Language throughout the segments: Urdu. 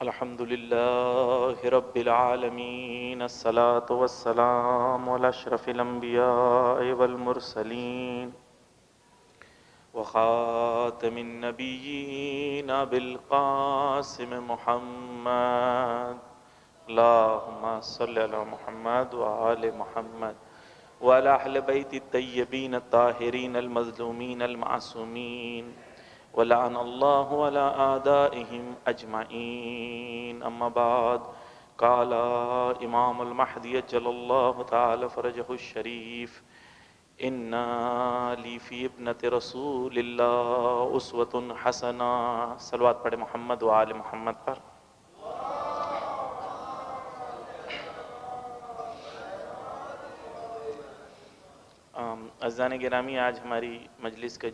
الحمد لله رب العالمين، الصلاة والسلام على أشرف الأنبياء والمرسلين وخاتم النبيين أبي القاسم محمد. اللهم صل على محمد وآل محمد وعلى أهل بيت الطيبين الطاهرين المظلومين المعصومين ولعن الله على أعدائهم أجمعين. أما بعد، قال إمام المهدي جل الله تعالى فرجه الشريف: إن لي في ابنة رسول الله أسوة حسنة. صلوات پڑھے محمد و آل محمد پر. عزیزان گرامی، آج ہماری مجلس کا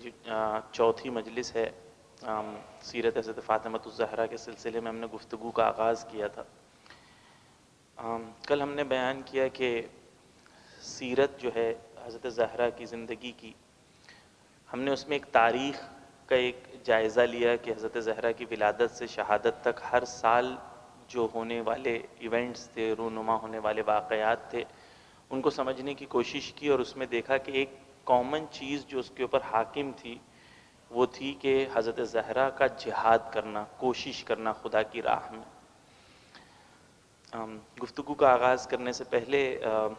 چوتھی مجلس ہے. سیرت حضرت فاطمۃ الزہرا کے سلسلے میں ہم نے گفتگو کا آغاز کیا تھا. کل ہم نے بیان کیا کہ سیرت جو ہے حضرت زہرا کی زندگی کی، ہم نے اس میں ایک تاریخ کا ایک جائزہ لیا کہ حضرت زہرا کی ولادت سے شہادت تک ہر سال جو ہونے والے ایونٹس تھے، رونما ہونے والے واقعات تھے، ان کو سمجھنے کی کوشش کی، اور اس میں دیکھا کہ ایک کامن چیز جو اس کے اوپر حاکم تھی وہ تھی کہ حضرت زہرا کا جہاد کرنا، کوشش کرنا خدا کی راہ میں. گفتگو کا آغاز کرنے سے پہلے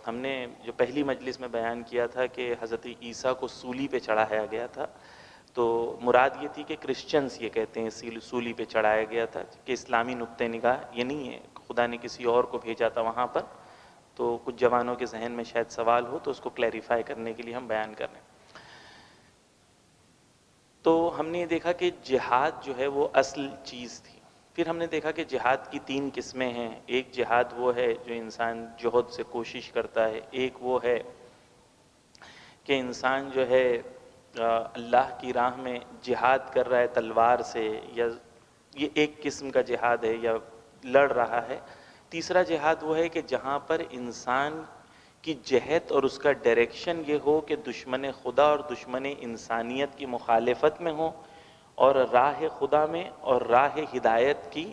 ہم نے جو پہلی مجلس میں بیان کیا تھا کہ حضرت عیسیٰ کو سولی پہ چڑھایا گیا تھا، تو مراد یہ تھی کہ کرسچنز یہ کہتے ہیں سولی پہ چڑھایا گیا تھا، کہ اسلامی نقطہ نگاہ یہ نہیں ہے. خدا نے کسی اور کو بھیجا تھا وہاں پر. تو کچھ جوانوں کے ذہن میں شاید سوال ہو تو اس کو کلیریفائی کرنے کے لیے ہم بیان کر رہے ہیں. تو ہم نے یہ دیکھا کہ جہاد جو ہے وہ اصل چیز تھی. پھر ہم نے دیکھا کہ جہاد کی 3 قسمیں ہیں. ایک جہاد وہ ہے جو انسان جہد سے کوشش کرتا ہے، ایک وہ ہے کہ انسان جو ہے اللہ کی راہ میں جہاد کر رہا ہے تلوار سے، یا یہ ایک قسم کا جہاد ہے یا لڑ رہا ہے. تیسرا جہاد وہ ہے کہ جہاں پر انسان کی جہت اور اس کا ڈائریکشن یہ ہو کہ دشمن خدا اور دشمن انسانیت کی مخالفت میں ہو، اور راہ خدا میں اور راہ ہدایت کی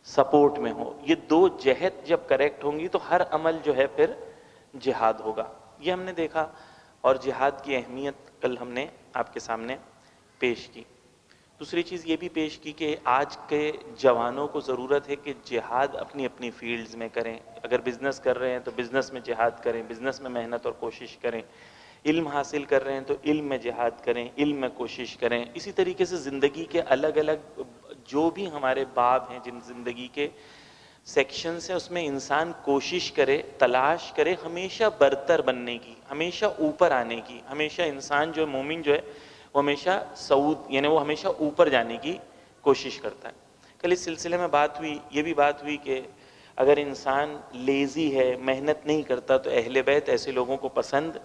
سپورٹ میں ہو. یہ 2 جہت جب کریکٹ ہوں گی تو ہر عمل جو ہے پھر جہاد ہوگا. یہ ہم نے دیکھا، اور جہاد کی اہمیت کل ہم نے آپ کے سامنے پیش کی. دوسری چیز یہ بھی پیش کی کہ آج کے جوانوں کو ضرورت ہے کہ جہاد اپنی اپنی فیلڈز میں کریں. اگر بزنس کر رہے ہیں تو بزنس میں جہاد کریں، بزنس میں محنت اور کوشش کریں. علم حاصل کر رہے ہیں تو علم میں جہاد کریں، علم میں کوشش کریں. اسی طریقے سے زندگی کے الگ الگ جو بھی ہمارے باب ہیں، جن زندگی کے سیکشنز ہیں، اس میں انسان کوشش کرے، تلاش کرے ہمیشہ برتر بننے کی، ہمیشہ اوپر آنے کی. ہمیشہ انسان جو مومن جو ہے وہ ہمیشہ صعود، یعنی وہ ہمیشہ اوپر جانے کی کوشش کرتا ہے. کل اس سلسلے میں بات ہوئی، یہ بھی بات ہوئی کہ اگر انسان لیزی ہے، محنت نہیں کرتا، تو اہل بیت ایسے لوگوں کو پسند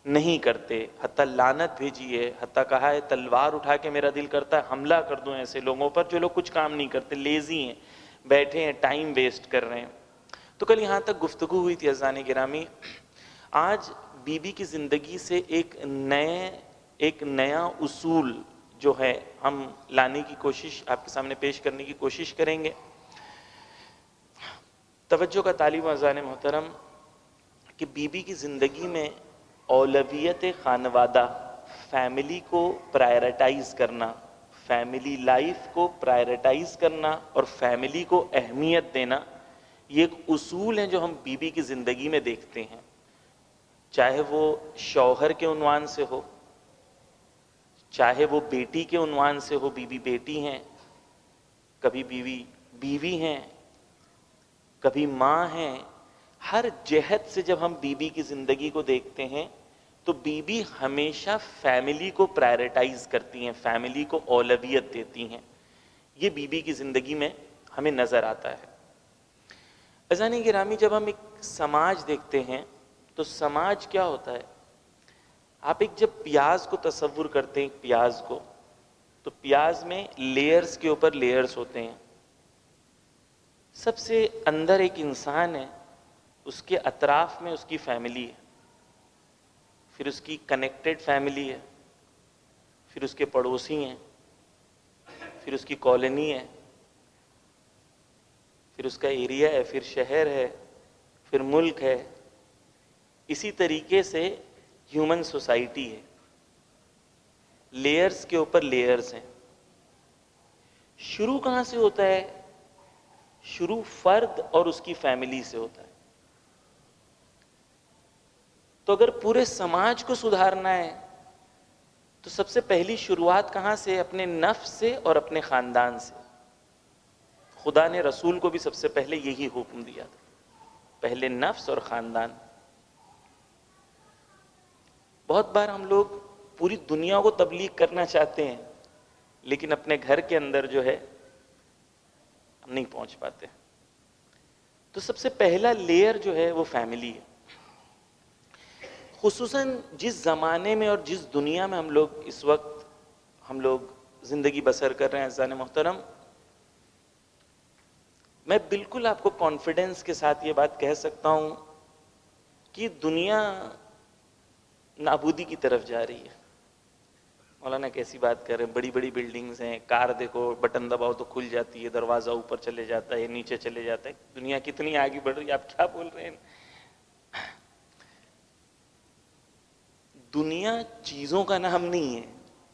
نہیں کرتے. حتیٰ لعنت بھیجی ہے، حتیٰ کہا ہے تلوار اٹھا کے میرا دل کرتا ہے حملہ کر دوں ایسے لوگوں پر جو لوگ کچھ کام نہیں کرتے، لیزی ہیں، بیٹھے ہیں، ٹائم ویسٹ کر رہے ہیں. تو کل یہاں تک گفتگو ہوئی تھی عزیزان گرامی. آج بی بی کی زندگی سے ایک نیا اصول جو ہے ہم لانے کی کوشش، آپ کے سامنے پیش کرنے کی کوشش کریں گے. توجہ کا طالب عزیزان محترم، کہ بی بی کی زندگی میں اولویت خانوادہ، فیملی کو پرائرٹائز کرنا، فیملی لائف کو پرائرٹائز کرنا اور فیملی کو اہمیت دینا، یہ ایک اصول ہیں جو ہم بی بی کی زندگی میں دیکھتے ہیں. چاہے وہ شوہر کے عنوان سے ہو، چاہے وہ بیٹی کے عنوان سے ہو، بیوی بیٹی ہیں، کبھی بیوی بیوی ہیں، کبھی ماں ہیں. ہر جہت سے جب ہم بیوی کی زندگی کو دیکھتے ہیں تو بیوی ہمیشہ فیملی کو پرائرٹائز کرتی ہیں، فیملی کو اولویت دیتی ہیں. یہ بیوی کی زندگی میں ہمیں نظر آتا ہے. عزیزان گرامی، جب ہم ایک سماج دیکھتے ہیں تو سماج کیا ہوتا ہے؟ آپ ایک جب پیاز کو تصور کرتے ہیں، پیاز کو، تو پیاز میں لیئرز کے اوپر لیئرز ہوتے ہیں. سب سے اندر ایک انسان ہے، اس کے اطراف میں اس کی فیملی ہے، پھر اس کی کنیکٹڈ فیملی ہے، پھر اس کے پڑوسی ہیں، پھر اس کی کالونی ہے، پھر اس کا ایریا ہے، پھر شہر ہے، پھر ملک ہے. اسی طریقے سے ہیومن سوسائٹی ہے، لیئرز کے اوپر لیئرز ہیں. شروع کہاں سے ہوتا ہے؟ شروع فرد اور اس کی فیملی سے ہوتا ہے. تو اگر پورے سماج کو سدھارنا ہے تو سب سے پہلی شروعات کہاں سے؟ اپنے نفس سے اور اپنے خاندان سے. خدا نے رسول کو بھی سب سے پہلے یہی حکم دیا تھا، پہلے نفس اور خاندان. بہت بار ہم لوگ پوری دنیا کو تبلیغ کرنا چاہتے ہیں لیکن اپنے گھر کے اندر جو ہے ہم نہیں پہنچ پاتے. تو سب سے پہلا لیئر جو ہے وہ فیملی ہے. خصوصاً جس زمانے میں اور جس دنیا میں اس وقت ہم لوگ زندگی بسر کر رہے ہیں عزیزان محترم، میں بالکل آپ کو کانفیڈنس کے ساتھ یہ بات کہہ سکتا ہوں کہ دنیا نابودی کی طرف جا رہی ہے. مولانا کیسی بات کر رہے ہیں، بڑی بڑی بلڈنگز ہیں، کار دیکھو بٹن دباؤ تو کھل جاتی ہے، دروازہ اوپر چلے جاتا ہے، نیچے چلے جاتا ہے. دنیا کتنی آگے بڑھ رہی ہے، آپ کیا بول رہے ہیں؟ دنیا چیزوں کا نام نہیں ہے.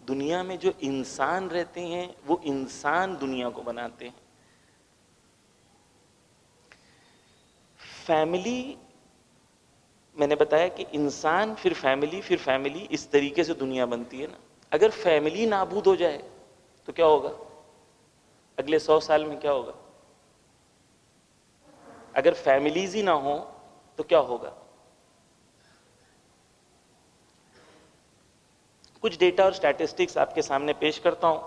دنیا میں جو انسان رہتے ہیں وہ انسان دنیا کو بناتے ہیں. فیملی، میں نے بتایا کہ انسان پھر فیملی اس طریقے سے دنیا بنتی ہے نا. اگر فیملی نابود ہو جائے تو کیا ہوگا؟ اگلے 100 سال میں کیا ہوگا؟ اگر فیملیز ہی نہ ہوں تو کیا ہوگا؟ کچھ ڈیٹا اور سٹیٹسٹکس آپ کے سامنے پیش کرتا ہوں.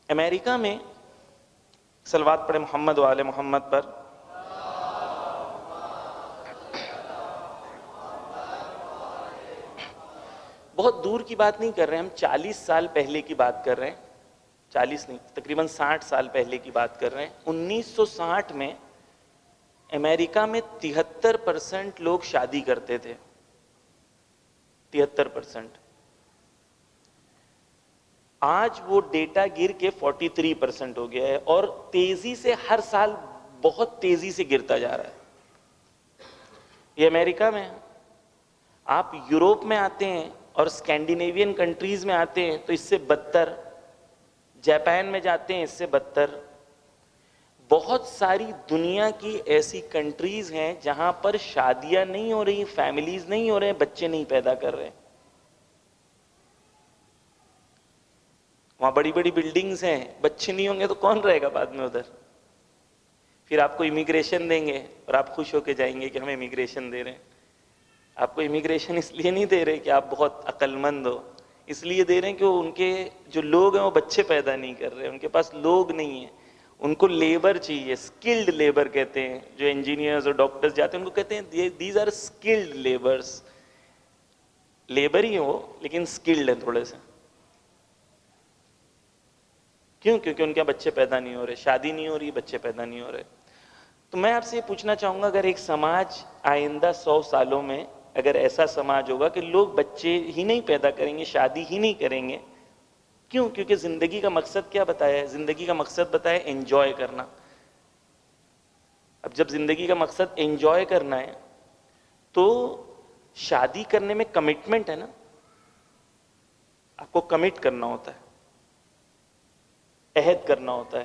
امریکہ میں، صلوات پڑھے محمد و آل محمد پر، بہت دور کی بات نہیں کر رہے ہیں ہم، 40 سال پہلے کی بات کر رہے ہیں. 40 نہیں، تقریباً 60 سال پہلے کی بات کر رہے ہیں. 1960 میں امریکہ میں 73% لوگ شادی کرتے تھے. 73%. آج وہ ڈیٹا گر کے 43% ہو گیا ہے اور تیزی سے ہر سال بہت تیزی سے گرتا جا رہا ہے. یہ امریکہ میں. آپ یوروپ میں آتے ہیں اور اسکینڈینیوین کنٹریز میں آتے ہیں تو اس سے بدتر. جاپان میں جاتے ہیں اس سے بدتر. بہت ساری دنیا کی ایسی کنٹریز ہیں جہاں پر شادیاں نہیں ہو رہی، فیملیز نہیں ہو رہے، بچے نہیں پیدا کر رہے. وہاں بڑی بڑی بلڈنگز ہیں، بچے نہیں ہوں گے تو کون رہے گا بعد میں ادھر؟ پھر آپ کو امیگریشن دیں گے اور آپ خوش ہو کے جائیں گے کہ ہمیں امیگریشن دے رہے ہیں. آپ کو امیگریشن اس لیے نہیں دے رہے کہ آپ بہت عقل مند ہو، اس لیے دے رہے ہیں کہ ان کے جو لوگ ہیں وہ بچے پیدا نہیں کر رہے، ان کے پاس لوگ نہیں ہیں. ان کو لیبر چاہیے، سکلڈ لیبر کہتے ہیں. جو انجینئرز اور ڈاکٹرز جاتے ہیں ان کو کہتے ہیں these are skilled labours. Labour ہی ہو لیکن سکلڈ ہیں تھوڑے سے. کیوں؟ کیونکہ ان کے بچے پیدا نہیں ہو رہے، شادی نہیں ہو رہی، بچے پیدا نہیں ہو رہے. تو میں آپ سے یہ پوچھنا چاہوں گا، اگر ایک سماج آئندہ 100 سالوں میں اگر ایسا سماج ہوگا کہ لوگ بچے ہی نہیں پیدا کریں گے، شادی ہی نہیں کریں گے، کیوں؟ کیونکہ زندگی کا مقصد کیا بتایا ہے؟ زندگی کا مقصد بتایا ہے انجوائے کرنا. اب جب زندگی کا مقصد انجوائے کرنا ہے تو شادی کرنے میں کمٹمنٹ ہے نا. آپ کو کمٹ کرنا ہوتا ہے، عہد کرنا ہوتا ہے.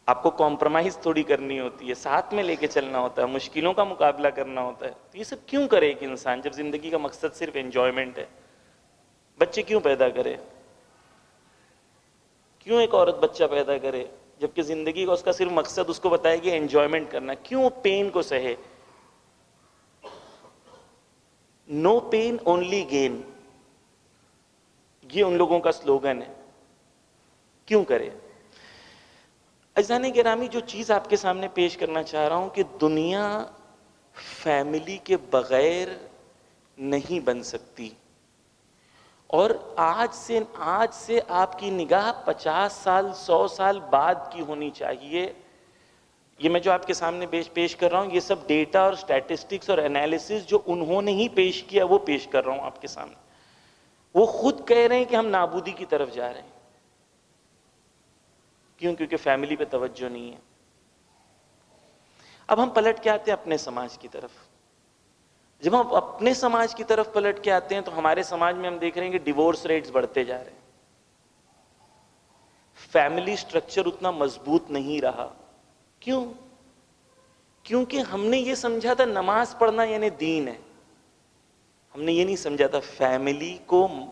آپ کو کمپرومائز تھوڑی کرنی ہوتی ہے، ساتھ میں لے کے چلنا ہوتا ہے، مشکلوں کا مقابلہ کرنا ہوتا ہے. یہ سب کیوں کرے ایک انسان جب زندگی کا مقصد صرف انجوائمنٹ ہے؟ بچے کیوں پیدا کرے؟ کیوں ایک عورت بچہ پیدا کرے جبکہ زندگی کا اس کا صرف مقصد اس کو بتائے کہ انجوائمنٹ کرنا؟ کیوں وہ پین کو سہے؟ نو پین اونلی گین، یہ ان لوگوں کا سلوگن ہے. کیوں کرے؟ عزیزان گرامی، جو چیز آپ کے سامنے پیش کرنا چاہ رہا ہوں کہ دنیا فیملی کے بغیر نہیں بن سکتی. اور آج سے آپ کی نگاہ 50 سال 100 سال بعد کی ہونی چاہیے. یہ میں جو آپ کے سامنے پیش کر رہا ہوں یہ سب ڈیٹا اور سٹیٹسٹکس اور انالیسس جو انہوں نے ہی پیش کیا وہ پیش کر رہا ہوں آپ کے سامنے. وہ خود کہہ رہے ہیں کہ ہم نابودی کی طرف جا رہے ہیں. کیوں؟ کیونکہ فیملی پہ توجہ نہیں ہے۔ اب ہم پلٹ کے آتے ہیں اپنے سماج کی طرف۔ جب ہم اپنے سماج کی طرف پلٹ کے آتے ہیں تو ہمارے سماج میں ہم دیکھ رہے ہیں کہ ڈیورس ریٹس بڑھتے جا رہے ہیں، فیملی سٹرکچر اتنا مضبوط نہیں رہا۔ کیوں؟ کیونکہ ہم نے یہ سمجھا تھا نماز پڑھنا یعنی دین ہے، ہم نے یہ نہیں سمجھا تھا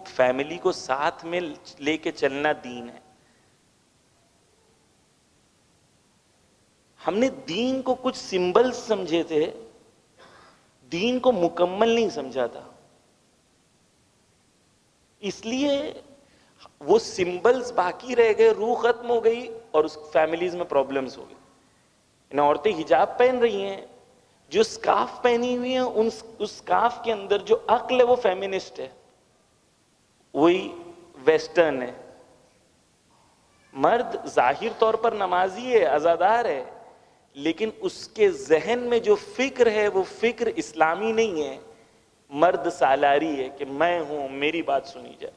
فیملی کو ساتھ میں لے کے چلنا دین ہے۔ ہم نے دین کو کچھ سمبلز سمجھے تھے، دین کو مکمل نہیں سمجھا تھا، اس لیے وہ سمبلز باقی رہ گئے، روح ختم ہو گئی اور اس فیملیز میں پرابلمز ہو گئی۔ عورتیں حجاب پہن رہی ہیں، جو سکارف پہنی ہوئی ہیں اس سکارف کے اندر جو عقل ہے وہ فیمنسٹ ہے، وہی ویسٹرن ہے۔ مرد ظاہر طور پر نمازی ہے، عزادار ہے، لیکن اس کے ذہن میں جو فکر ہے وہ فکر اسلامی نہیں ہے، مرد سالاری ہے کہ میں ہوں، میری بات سنی جائے،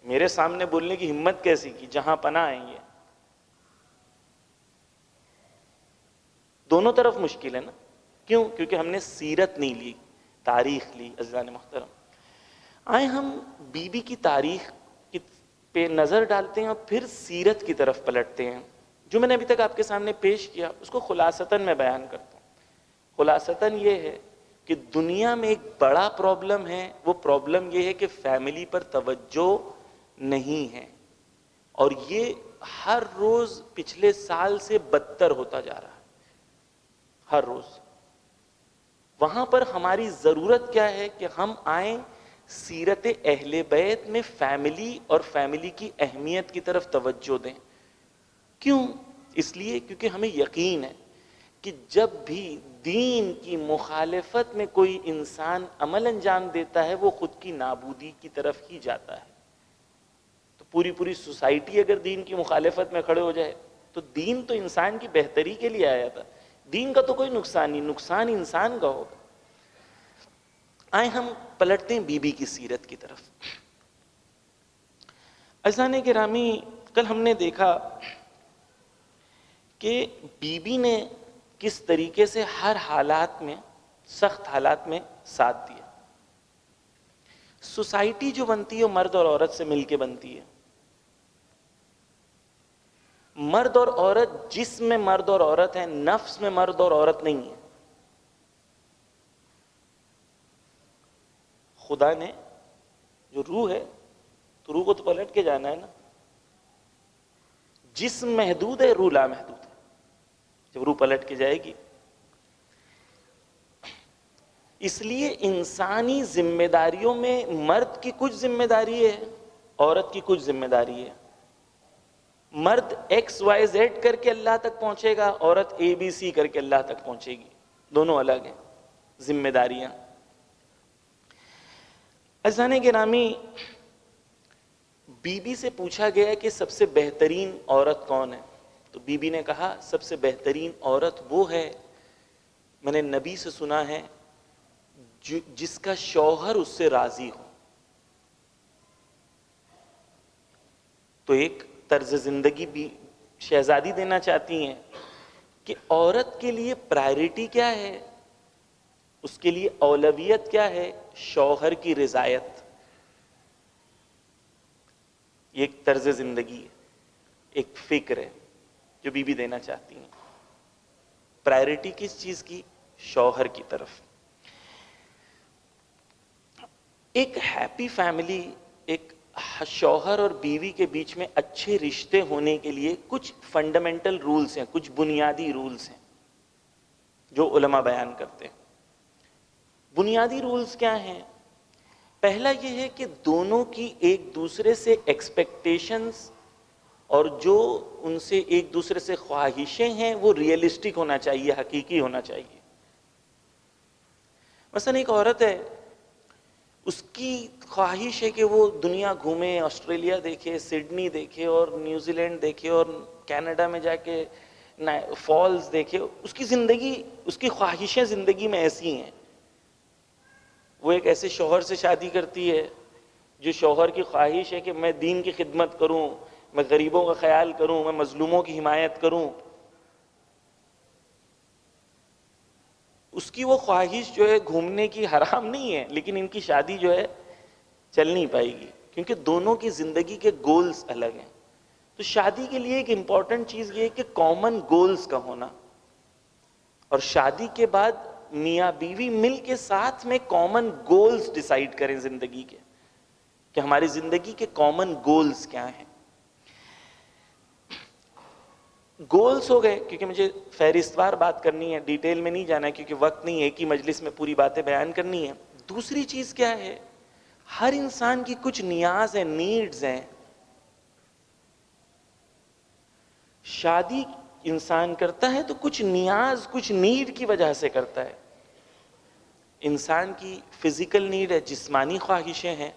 میرے سامنے بولنے کی ہمت کیسی کی، جہاں پناہ آئیں گے۔ دونوں طرف مشکل ہے نا، کیوں؟ کیونکہ ہم نے سیرت نہیں لی، تاریخ لی۔ عزیزان محترم، آئے ہم بی بی کی تاریخ پہ نظر ڈالتے ہیں اور پھر سیرت کی طرف پلٹتے ہیں۔ جو میں نے ابھی تک آپ کے سامنے پیش کیا اس کو خلاصتاً میں بیان کرتا ہوں۔ خلاصتاً یہ ہے کہ دنیا میں ایک بڑا پرابلم ہے، وہ پرابلم یہ ہے کہ فیملی پر توجہ نہیں ہے، اور یہ ہر روز پچھلے سال سے بدتر ہوتا جا رہا ہے، ہر روز۔ وہاں پر ہماری ضرورت کیا ہے کہ ہم آئیں سیرت اہل بیت میں فیملی اور فیملی کی اہمیت کی طرف توجہ دیں۔ کیوں؟ اس لیے کیونکہ ہمیں یقین ہے کہ جب بھی دین کی مخالفت میں کوئی انسان عمل انجام دیتا ہے وہ خود کی نابودی کی طرف ہی جاتا ہے۔ تو پوری سوسائٹی اگر دین کی مخالفت میں کھڑے ہو جائے تو دین تو انسان کی بہتری کے لیے آیا تھا، دین کا تو کوئی نقصان نہیں، نقصان انسان کا ہوگا۔ آئے ہم پلٹتے ہیں بی بی کی سیرت کی طرف۔ عزیزان گرامی، کل ہم نے دیکھا کہ بی بی نے کس طریقے سے ہر حالات میں، سخت حالات میں ساتھ دیا۔ سوسائٹی جو بنتی ہے وہ مرد اور عورت سے مل کے بنتی ہے۔ مرد اور عورت، جسم میں مرد اور عورت ہے، نفس میں مرد اور عورت نہیں ہے۔ خدا نے جو روح ہے تو روح کو تو پلٹ کے جانا ہے نا، جسم محدود ہے، روح لامحدود ہے۔ جب روح پلٹ کے جائے گی، اس لیے انسانی ذمہ داریوں میں مرد کی کچھ ذمہ داری ہے، عورت کی کچھ ذمہ داری ہے۔ مرد ایکس وائی زیڈ کر کے اللہ تک پہنچے گا، عورت اے بی سی کر کے اللہ تک پہنچے گی، دونوں الگ ہیں ذمہ داریاں۔ عزیزان گرامی، بی بی سے پوچھا گیا کہ سب سے بہترین عورت کون ہے، تو بی بی نے کہا سب سے بہترین عورت وہ ہے، میں نے نبی سے سنا ہے، جس کا شوہر اس سے راضی ہو۔ تو ایک طرز زندگی بھی شہزادی دینا چاہتی ہیں کہ عورت کے لیے پرائرٹی کیا ہے، اس کے لیے اولویت کیا ہے؟ شوہر کی رضایت۔ یہ ایک طرز زندگی ہے، ایک فکر ہے جو بی بی دینا چاہتی ہیں۔ پرائرٹی کس چیز کی؟ شوہر کی طرف۔ ایک ہیپی فیملی، ایک شوہر اور بیوی کے بیچ میں اچھے رشتے ہونے کے لیے کچھ فنڈامنٹل رولز ہیں، کچھ بنیادی رولز ہیں جو علماء بیان کرتے ہیں۔ بنیادی رولز کیا ہیں؟ پہلا یہ ہے کہ دونوں کی ایک دوسرے سے ایکسپیکٹیشنز اور جو ان سے ایک دوسرے سے خواہشیں ہیں وہ ریئلسٹک ہونا چاہیے، حقیقی ہونا چاہیے۔ مثلا ایک عورت ہے، اس کی خواہش ہے کہ وہ دنیا گھومے، آسٹریلیا دیکھے، سڈنی دیکھے اور نیوزی لینڈ دیکھے اور کینیڈا میں جا کے فالز دیکھے۔ اس کی زندگی، اس کی خواہشیں زندگی میں ایسی ہیں۔ وہ ایک ایسے شوہر سے شادی کرتی ہے جو شوہر کی خواہش ہے کہ میں دین کی خدمت کروں، میں غریبوں کا خیال کروں، میں مظلوموں کی حمایت کروں، اس کی وہ خواہش جو ہے گھومنے کی حرام نہیں ہے، لیکن ان کی شادی جو ہے چل نہیں پائے گی، کیونکہ دونوں کی زندگی کے گولز الگ ہیں۔ تو شادی کے لیے ایک امپورٹنٹ چیز یہ ہے کہ کامن گولز کا ہونا، اور شادی کے بعد میاں بیوی مل کے ساتھ میں کامن گولز ڈیسائیڈ کریں زندگی کے، کہ ہماری زندگی کے کامن گولز کیا ہیں۔ گولز ہو گئے، کیونکہ مجھے فہرست وار بات کرنی ہے، ڈیٹیل میں نہیں جانا ہے کیونکہ وقت نہیں ہے، ایک ہی مجلس میں پوری باتیں بیان کرنی ہے۔ دوسری چیز کیا ہے، ہر انسان کی کچھ نیاز ہیں، نیڈز ہیں۔ شادی انسان کرتا ہے تو کچھ نیاز، کچھ نیڈ کی وجہ سے کرتا ہے۔ انسان کی فزیکل نیڈ ہے، جسمانی خواہشیں ہیں،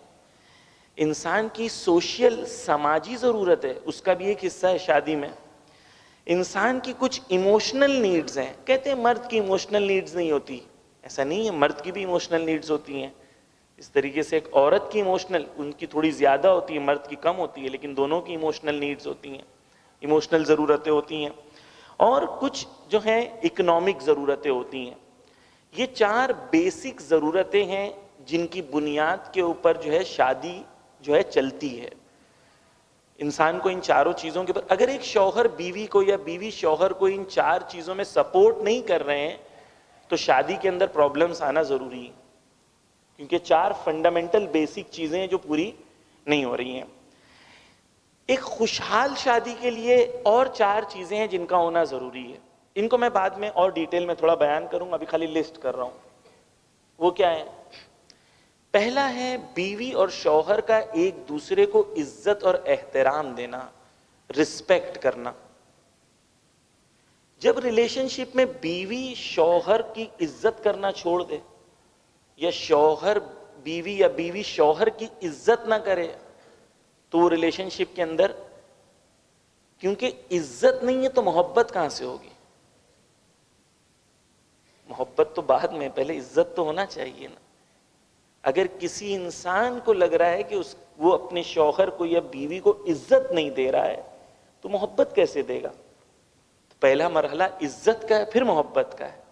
انسان کی سوشل سماجی ضرورت ہے، اس کا بھی ایک حصہ ہے شادی میں۔ انسان کی کچھ ایموشنل نیڈز ہیں، کہتے ہیں مرد کی ایموشنل نیڈز نہیں ہوتی، ایسا نہیں ہے، مرد کی بھی ایموشنل نیڈز ہوتی ہیں۔ اس طریقے سے ایک عورت کی ایموشنل، ان کی تھوڑی زیادہ ہوتی ہے، مرد کی کم ہوتی ہے، لیکن دونوں کی ایموشنل نیڈز ہوتی ہیں، ایموشنل ضرورتیں ہوتی ہیں۔ اور کچھ جو ہیں اکنامک ضرورتیں ہوتی ہیں۔ یہ چار بیسک ضرورتیں ہیں جن کی بنیاد کے اوپر جو ہے شادی جو ہے چلتی ہے۔ انسان کو ان چاروں چیزوں کے اوپر، اگر ایک شوہر بیوی کو یا بیوی شوہر کو ان چار چیزوں میں سپورٹ نہیں کر رہے ہیں تو شادی کے اندر پرابلمز آنا ضروری ہے، کیونکہ چار فنڈامنٹل بیسک چیزیں ہیں جو پوری نہیں ہو رہی ہیں۔ ایک خوشحال شادی کے لیے اور چار چیزیں ہیں جن کا ہونا ضروری ہے، ان کو میں بعد میں اور ڈیٹیل میں تھوڑا بیان کروں، ابھی خالی لسٹ کر رہا ہوں۔ وہ کیا ہے؟ پہلا ہے بیوی اور شوہر کا ایک دوسرے کو عزت اور احترام دینا، رسپیکٹ کرنا۔ جب ریلیشن شپ میں بیوی شوہر کی عزت کرنا چھوڑ دے، یا شوہر بیوی یا بیوی شوہر کی عزت نہ کرے، تو وہ ریلیشن شپ کے اندر، کیونکہ عزت نہیں ہے تو محبت کہاں سے ہوگی؟ محبت تو بعد میں، پہلے عزت تو ہونا چاہیے نا۔ اگر کسی انسان کو لگ رہا ہے کہ وہ اپنے شوہر کو یا بیوی کو عزت نہیں دے رہا ہے تو محبت کیسے دے گا؟ تو پہلا مرحلہ عزت کا ہے، پھر محبت کا ہے۔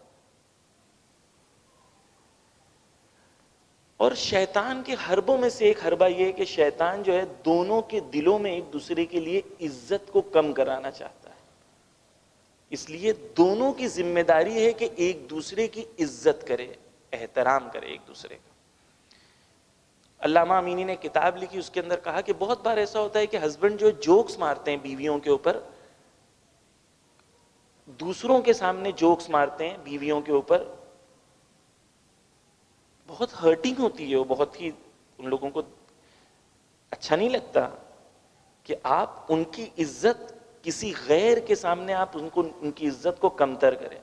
اور شیطان کے حربوں میں سے ایک حربہ یہ ہے کہ شیطان جو ہے دونوں کے دلوں میں ایک دوسرے کے لیے عزت کو کم کرانا چاہتا ہے، اس لیے دونوں کی ذمہ داری ہے کہ ایک دوسرے کی عزت کرے، احترام کرے ایک دوسرے کا۔ علامہ امینی نے کتاب لکھی، اس کے اندر کہا کہ بہت بار ایسا ہوتا ہے کہ ہسبینڈ جو جوکس مارتے ہیں بیویوں کے اوپر، دوسروں کے سامنے جوکس مارتے ہیں بیویوں کے اوپر، بہت ہرٹنگ ہوتی ہے وہ، بہت ہی ان لوگوں کو اچھا نہیں لگتا کہ آپ ان کی عزت کسی غیر کے سامنے آپ ان کی عزت کو کمتر کریں۔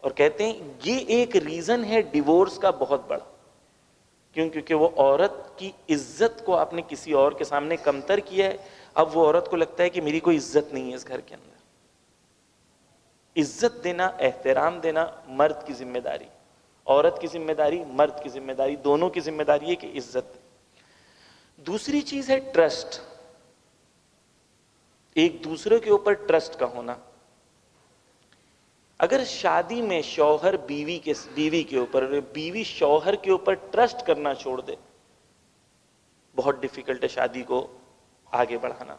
اور کہتے ہیں یہ ایک ریزن ہے ڈیورس کا بہت بڑا، کیونکہ وہ عورت کی عزت کو آپ نے کسی اور کے سامنے کمتر کیا ہے، اب وہ عورت کو لگتا ہے کہ میری کوئی عزت نہیں ہے اس گھر کے اندر۔ عزت دینا، احترام دینا مرد کی ذمہ داری، عورت کی ذمہ داری، مرد کی ذمہ داری، دونوں کی ذمہ داری ہے کہ عزت دے۔ دوسری چیز ہے ٹرسٹ، ایک دوسرے کے اوپر ٹرسٹ کا ہونا۔ اگر شادی میں شوہر بیوی کے اوپر، بیوی شوہر کے اوپر ٹرسٹ کرنا چھوڑ دے، بہت ڈیفیکلٹ ہے شادی کو آگے بڑھانا۔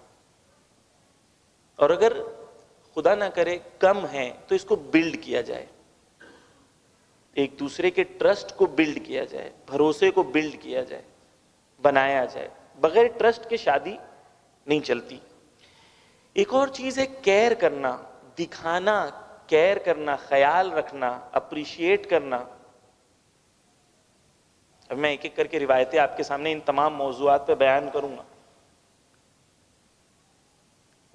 اور اگر خدا نہ کرے کم ہے تو اس کو بلڈ کیا جائے، ایک دوسرے کے ٹرسٹ کو بلڈ کیا جائے، بھروسے کو بلڈ کیا جائے، بنایا جائے۔ بغیر ٹرسٹ کے شادی نہیں چلتی۔ ایک اور چیز ہے کیئر کرنا، دکھانا، کیئر کرنا، خیال رکھنا، اپریشیٹ کرنا۔ اب میں ایک ایک کر کے روایتیں آپ کے سامنے ان تمام موضوعات پہ بیان کروں گا۔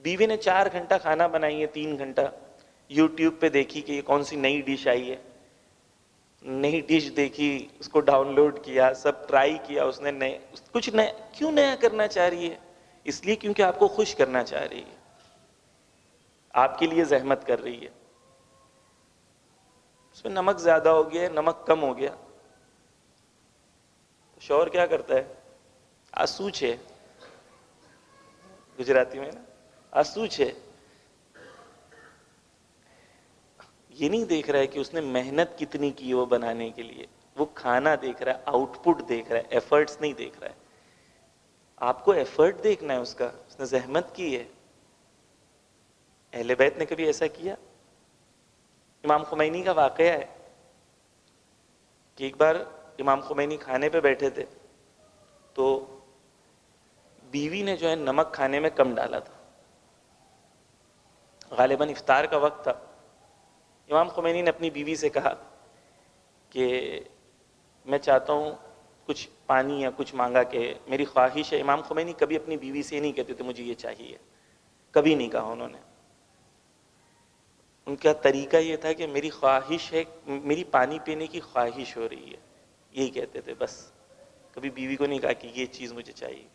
بیوی نے 4 گھنٹہ کھانا بنائی ہے، 3 گھنٹہ یوٹیوب پہ دیکھی کہ یہ کون سی نئی ڈش آئی ہے، نئی ڈش دیکھی، اس کو ڈاؤن لوڈ کیا، سب ٹرائی کیا، اس نے کچھ نیا، کیوں نیا کرنا چاہ رہی ہے؟ اس لیے کیونکہ آپ کو خوش کرنا چاہ رہی ہے، آپ کے لیے زحمت کر رہی ہے۔ اس میں نمک زیادہ ہو گیا ہے، نمک کم ہو گیا، تو شوہر کیا کرتا ہے؟ آسوچ ہے، گجراتی میں نا آسو ہے. یہ نہیں دیکھ رہا ہے کہ اس نے محنت کتنی کی وہ بنانے کے لیے، وہ کھانا دیکھ رہا ہے، آؤٹ پٹ دیکھ رہا ہے، ایفرٹس نہیں دیکھ رہا ہے. آپ کو ایفرٹ دیکھنا ہے اس نے زحمت کی ہے. اہل بیت نے کبھی ایسا کیا؟ امام خمینی کا واقعہ ہے کہ ایک بار امام خمینی کھانے پہ بیٹھے تھے تو بیوی نے جو ہے نمک کھانے میں کم ڈالا تھا. غالباً افطار کا وقت تھا. امام خمینی نے اپنی بیوی سے کہا کہ میں چاہتا ہوں کچھ پانی یا کچھ مانگا کہ میری خواہش ہے. امام خمینی کبھی اپنی بیوی سے نہیں کہتے تھے مجھے یہ چاہیے، کبھی نہیں کہا انہوں نے. ان کا طریقہ یہ تھا کہ میری خواہش ہے، میری پانی پینے کی خواہش ہو رہی ہے، یہی کہتے تھے بس. کبھی بیوی کو نہیں کہا کہ یہ چیز مجھے چاہیے.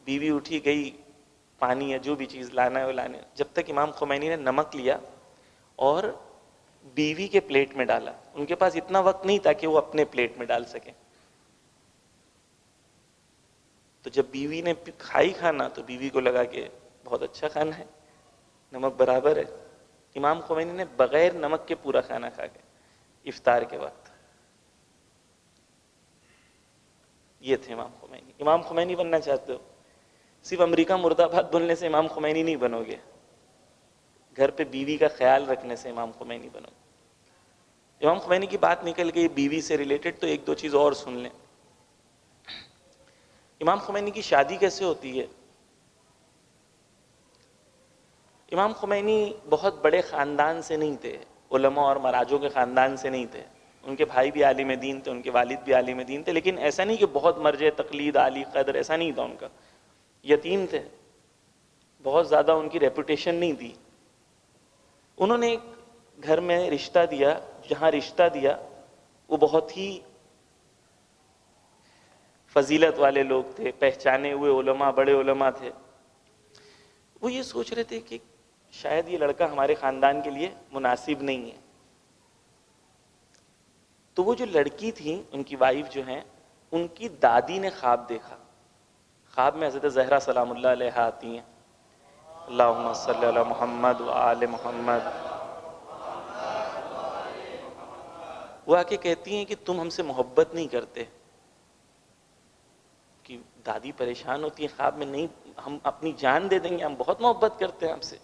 بیوی اٹھی گئی پانی یا جو بھی چیز لانا ہے وہ لانے. جب تک امام خمینی نے نمک لیا اور بیوی کے پلیٹ میں ڈالا، ان کے پاس اتنا وقت نہیں تھا کہ وہ اپنے پلیٹ میں ڈال سکیں. تو جب بیوی نے کھائی کھانا تو بیوی کو لگا کہ بہت اچھا کھانا ہے، نمک برابر ہے. امام خمینی نے بغیر نمک کے پورا کھانا کھا گئے افطار کے وقت. یہ تھے امام خمینی. امام خمینی بننا چاہتے ہو؟ صرف امریکہ مرد آباد بولنے سے امام خمینی نہیں بنو گے، گھر پہ بیوی کا خیال رکھنے سے امام خمینی بنو گے. امام خمینی کی بات نکل گئی بیوی سے ریلیٹڈ تو ایک دو چیز اور سن لیں. امام خمینی کی شادی کیسے ہوتی ہے؟ امام خمینی بہت بڑے خاندان سے نہیں تھے، علماء اور مراجوں کے خاندان سے نہیں تھے. ان کے بھائی بھی عالم دین تھے، ان کے والد بھی عالم دین تھے، لیکن ایسا نہیں کہ بہت مرجع تقلید عالی قدر، ایسا نہیں تھا. ان کا یتیم تھے، بہت زیادہ ان کی ریپوٹیشن نہیں تھی. انہوں نے ایک گھر میں رشتہ دیا، جہاں رشتہ دیا وہ بہت ہی فضیلت والے لوگ تھے، پہچانے ہوئے علماء، بڑے علماء تھے. وہ یہ سوچ رہے تھے کہ شاید یہ لڑکا ہمارے خاندان کے لیے مناسب نہیں ہے. تو وہ جو لڑکی تھی، ان کی وائف جو ہیں، ان کی دادی نے خواب دیکھا. خواب میں حضرت زہرا سلام اللہ علیہ آتی ہیں، اللہم صلی علی محمد و آل محمد. وہ آ کے کہتی ہیں کہ تم ہم سے محبت نہیں کرتے. کہ دادی پریشان ہوتی ہیں خواب میں، نہیں ہم اپنی جان دے دیں گے، ہم بہت محبت کرتے ہیں آپ سے.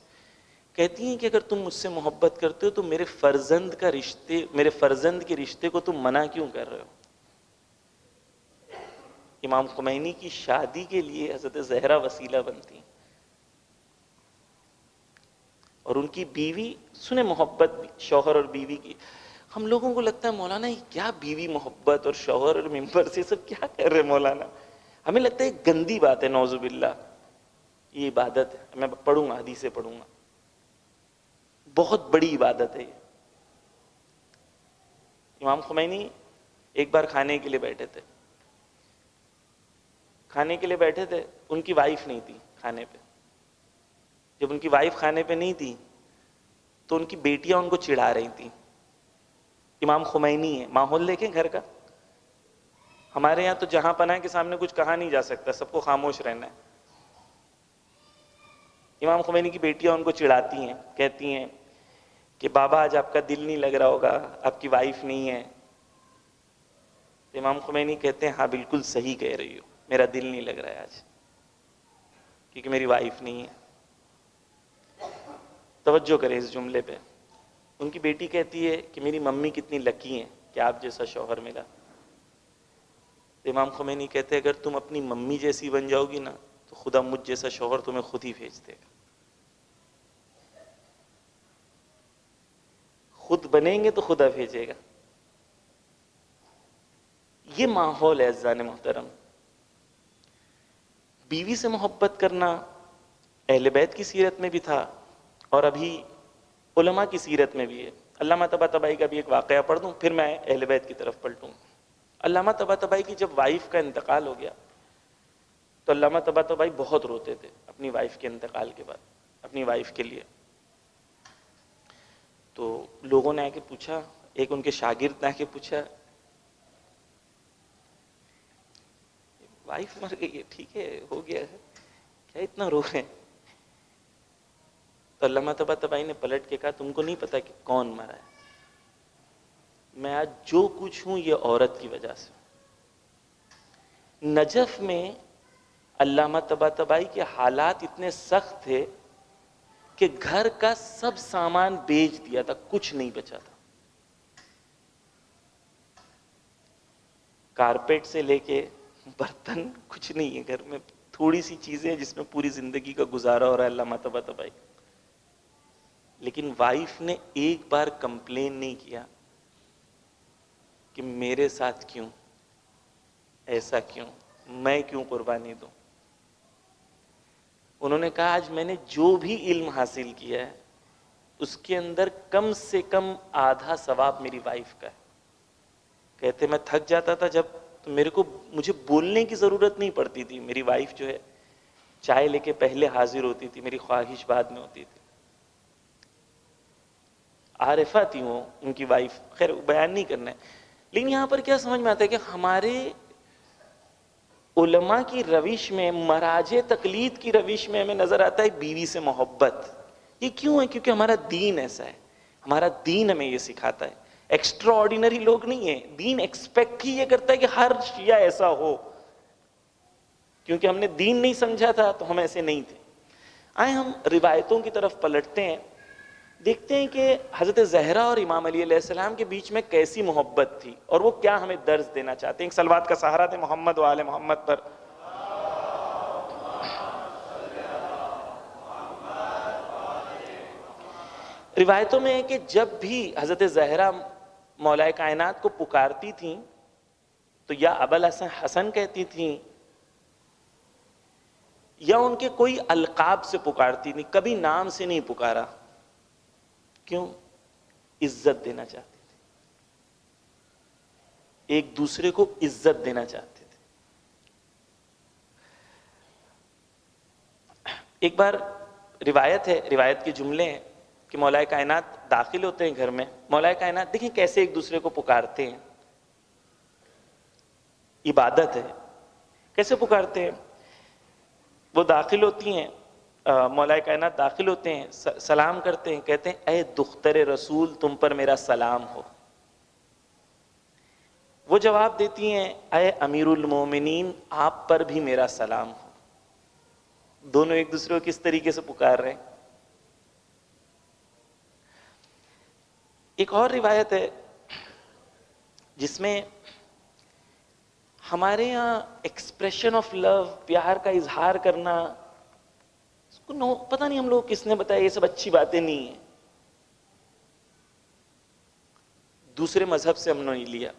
کہتی ہیں کہ اگر تم مجھ سے محبت کرتے ہو تو میرے فرزند کے رشتے کو تم منع کیوں کر رہے ہو؟ امام خمینی کی شادی کے لیے حضرت زہرا وسیلہ بنتی ہیں. اور ان کی بیوی، سنیں محبت شوہر اور بیوی کی. ہم لوگوں کو لگتا ہے مولانا یہ کیا بیوی محبت اور شوہر اور ممبر سے سب کیا کر رہے مولانا. ہمیں لگتا ہے ایک گندی بات ہے، نعوذ باللہ. یہ عبادت ہے، میں پڑھوں گا، حدیثیں پڑھوں گا. بہت بڑی عبادت ہے یہ. امام خمینی ایک بار کھانے کے لیے بیٹھے تھے، ان کی وائف نہیں تھی کھانے پہ. جب ان کی وائف کھانے پہ نہیں تھی تو ان کی بیٹیاں ان کو چڑھا رہی تھیں. امام خمینی ہے، ماحول دیکھیں گھر کا. ہمارے یہاں تو جہاں پناہ کے سامنے کچھ کہا نہیں جا سکتا، سب کو خاموش رہنا ہے. امام خمینی کی بیٹیاں ان کو چڑھاتی ہیں، کہتی ہیں کہ بابا آج آپ کا دل نہیں لگ رہا ہوگا، آپ کی وائف نہیں ہے. امام خمینی کہتے ہیں ہاں بالکل صحیح کہہ رہی ہو، میرا دل نہیں لگ رہا ہے آج کیونکہ میری وائف نہیں ہے. توجہ کریں اس جملے پہ. ان کی بیٹی کہتی ہے کہ میری ممی کتنی لکی ہیں کہ آپ جیسا شوہر ملا. امام خمینی کہتے ہیں اگر تم اپنی ممی جیسی بن جاؤ گی نا تو خدا مجھ جیسا شوہر تمہیں خود ہی بھیج دے گا. خود بنیں گے تو خدا بھیجے گا. یہ ماحول ہے عزیزان محترم. بیوی سے محبت کرنا اہل بیت کی سیرت میں بھی تھا اور ابھی علماء کی سیرت میں بھی ہے. علامہ طباطبائی کا بھی ایک واقعہ پڑھ دوں پھر میں اہل بیت کی طرف پلٹوں. علامہ طباطبائی کی جب وائف کا انتقال ہو گیا تو علامہ طباطبائی بہت روتے تھے اپنی وائف کے انتقال کے بعد، اپنی وائف کے لیے. تو لوگوں نے آ کے پوچھا، ایک ان کے شاگرد نے آ کے پوچھا وائف مر گئی ہے، ٹھیک ہے ہو گیا ہے، کیا اتنا رو رہے ہیں؟ تو علامہ طباطبائی نے پلٹ کے کہا تم کو نہیں پتا کہ کون مرا ہے، میں آج جو کچھ ہوں یہ عورت کی وجہ سے. نجف میں علامہ طباطبائی کے حالات اتنے سخت تھے کہ گھر کا سب سامان بیچ دیا تھا، کچھ نہیں بچا تھا. کارپیٹ سے لے کے برتن کچھ نہیں ہے گھر میں، تھوڑی سی چیزیں جس میں پوری زندگی کا گزارا ہو رہا ہے علامہ طباطبائی. لیکن وائف نے ایک بار کمپلین نہیں کیا کہ میرے ساتھ کیوں، ایسا کیوں، میں کیوں قربانی دوں. انہوں نے کہا آج میں نے جو بھی علم حاصل کیا ہے اس کے اندر کم سے کم آدھا ثواب میری وائف کا ہے. کہتے میں تھک جاتا تھا جب تو مجھے بولنے کی ضرورت نہیں پڑتی تھی، میری وائف جو ہے چائے لے کے پہلے حاضر ہوتی تھی، میری خواہش بعد میں ہوتی تھی. عارفہ تھی وہ، ان کی وائف، خیر بیان نہیں کرنا ہے. لیکن یہاں پر کیا سمجھ میں آتا ہے کہ ہمارے علماء کی روش میں، مراجع تقلید کی روش میں ہمیں نظر آتا ہے بیوی سے محبت. یہ کیوں ہے؟ کیونکہ ہمارا دین ایسا ہے، ہمارا دین ہمیں یہ سکھاتا ہے. ایکسٹرا آرڈینری لوگ نہیں ہیں، دین ایکسپیکٹ ہی یہ کرتا ہے کہ ہر شیعہ ایسا ہو. کیونکہ ہم نے دین نہیں سمجھا تھا تو ہم ایسے نہیں تھے. آئے ہم روایتوں کی طرف پلٹتے ہیں، دیکھتے ہیں کہ حضرت زہرا اور امام علی علیہ السلام کے بیچ میں کیسی محبت تھی اور وہ کیا ہمیں درس دینا چاہتے ہیں. ایک صلوات کا سہارا دیں محمد و آل محمد پر. روایتوں میں ہے کہ جب بھی حضرت زہرا مولا کائنات کو پکارتی تھیں تو یا ابوالحسن حسن کہتی تھیں یا ان کے کوئی القاب سے پکارتی تھیں، کبھی نام سے نہیں پکارا. کیوں؟ عزت دینا چاہتے تھے، ایک دوسرے کو عزت دینا چاہتے تھے. ایک بار روایت ہے، روایت کے جملے ہیں کہ مولا کائنات داخل ہوتے ہیں گھر میں. مولا کائنات دیکھیں کیسے ایک دوسرے کو پکارتے ہیں، عبادت ہے، کیسے پکارتے ہیں. وہ داخل ہوتی ہیں، مولا کائنات داخل ہوتے ہیں، سلام کرتے ہیں، کہتے ہیں اے دختر رسول تم پر میرا سلام ہو. وہ جواب دیتی ہیں اے امیر المومنین آپ پر بھی میرا سلام ہو. دونوں ایک دوسرے کو کس طریقے سے پکار رہے ہیں. ایک اور روایت ہے جس میں ہمارے ہاں ایکسپریشن آف لو، پیار کا اظہار کرنا، اس کو پتہ نہیں ہم لوگ کس نے بتایا یہ سب اچھی باتیں نہیں ہیں، دوسرے مذہب سے ہم نے لیا.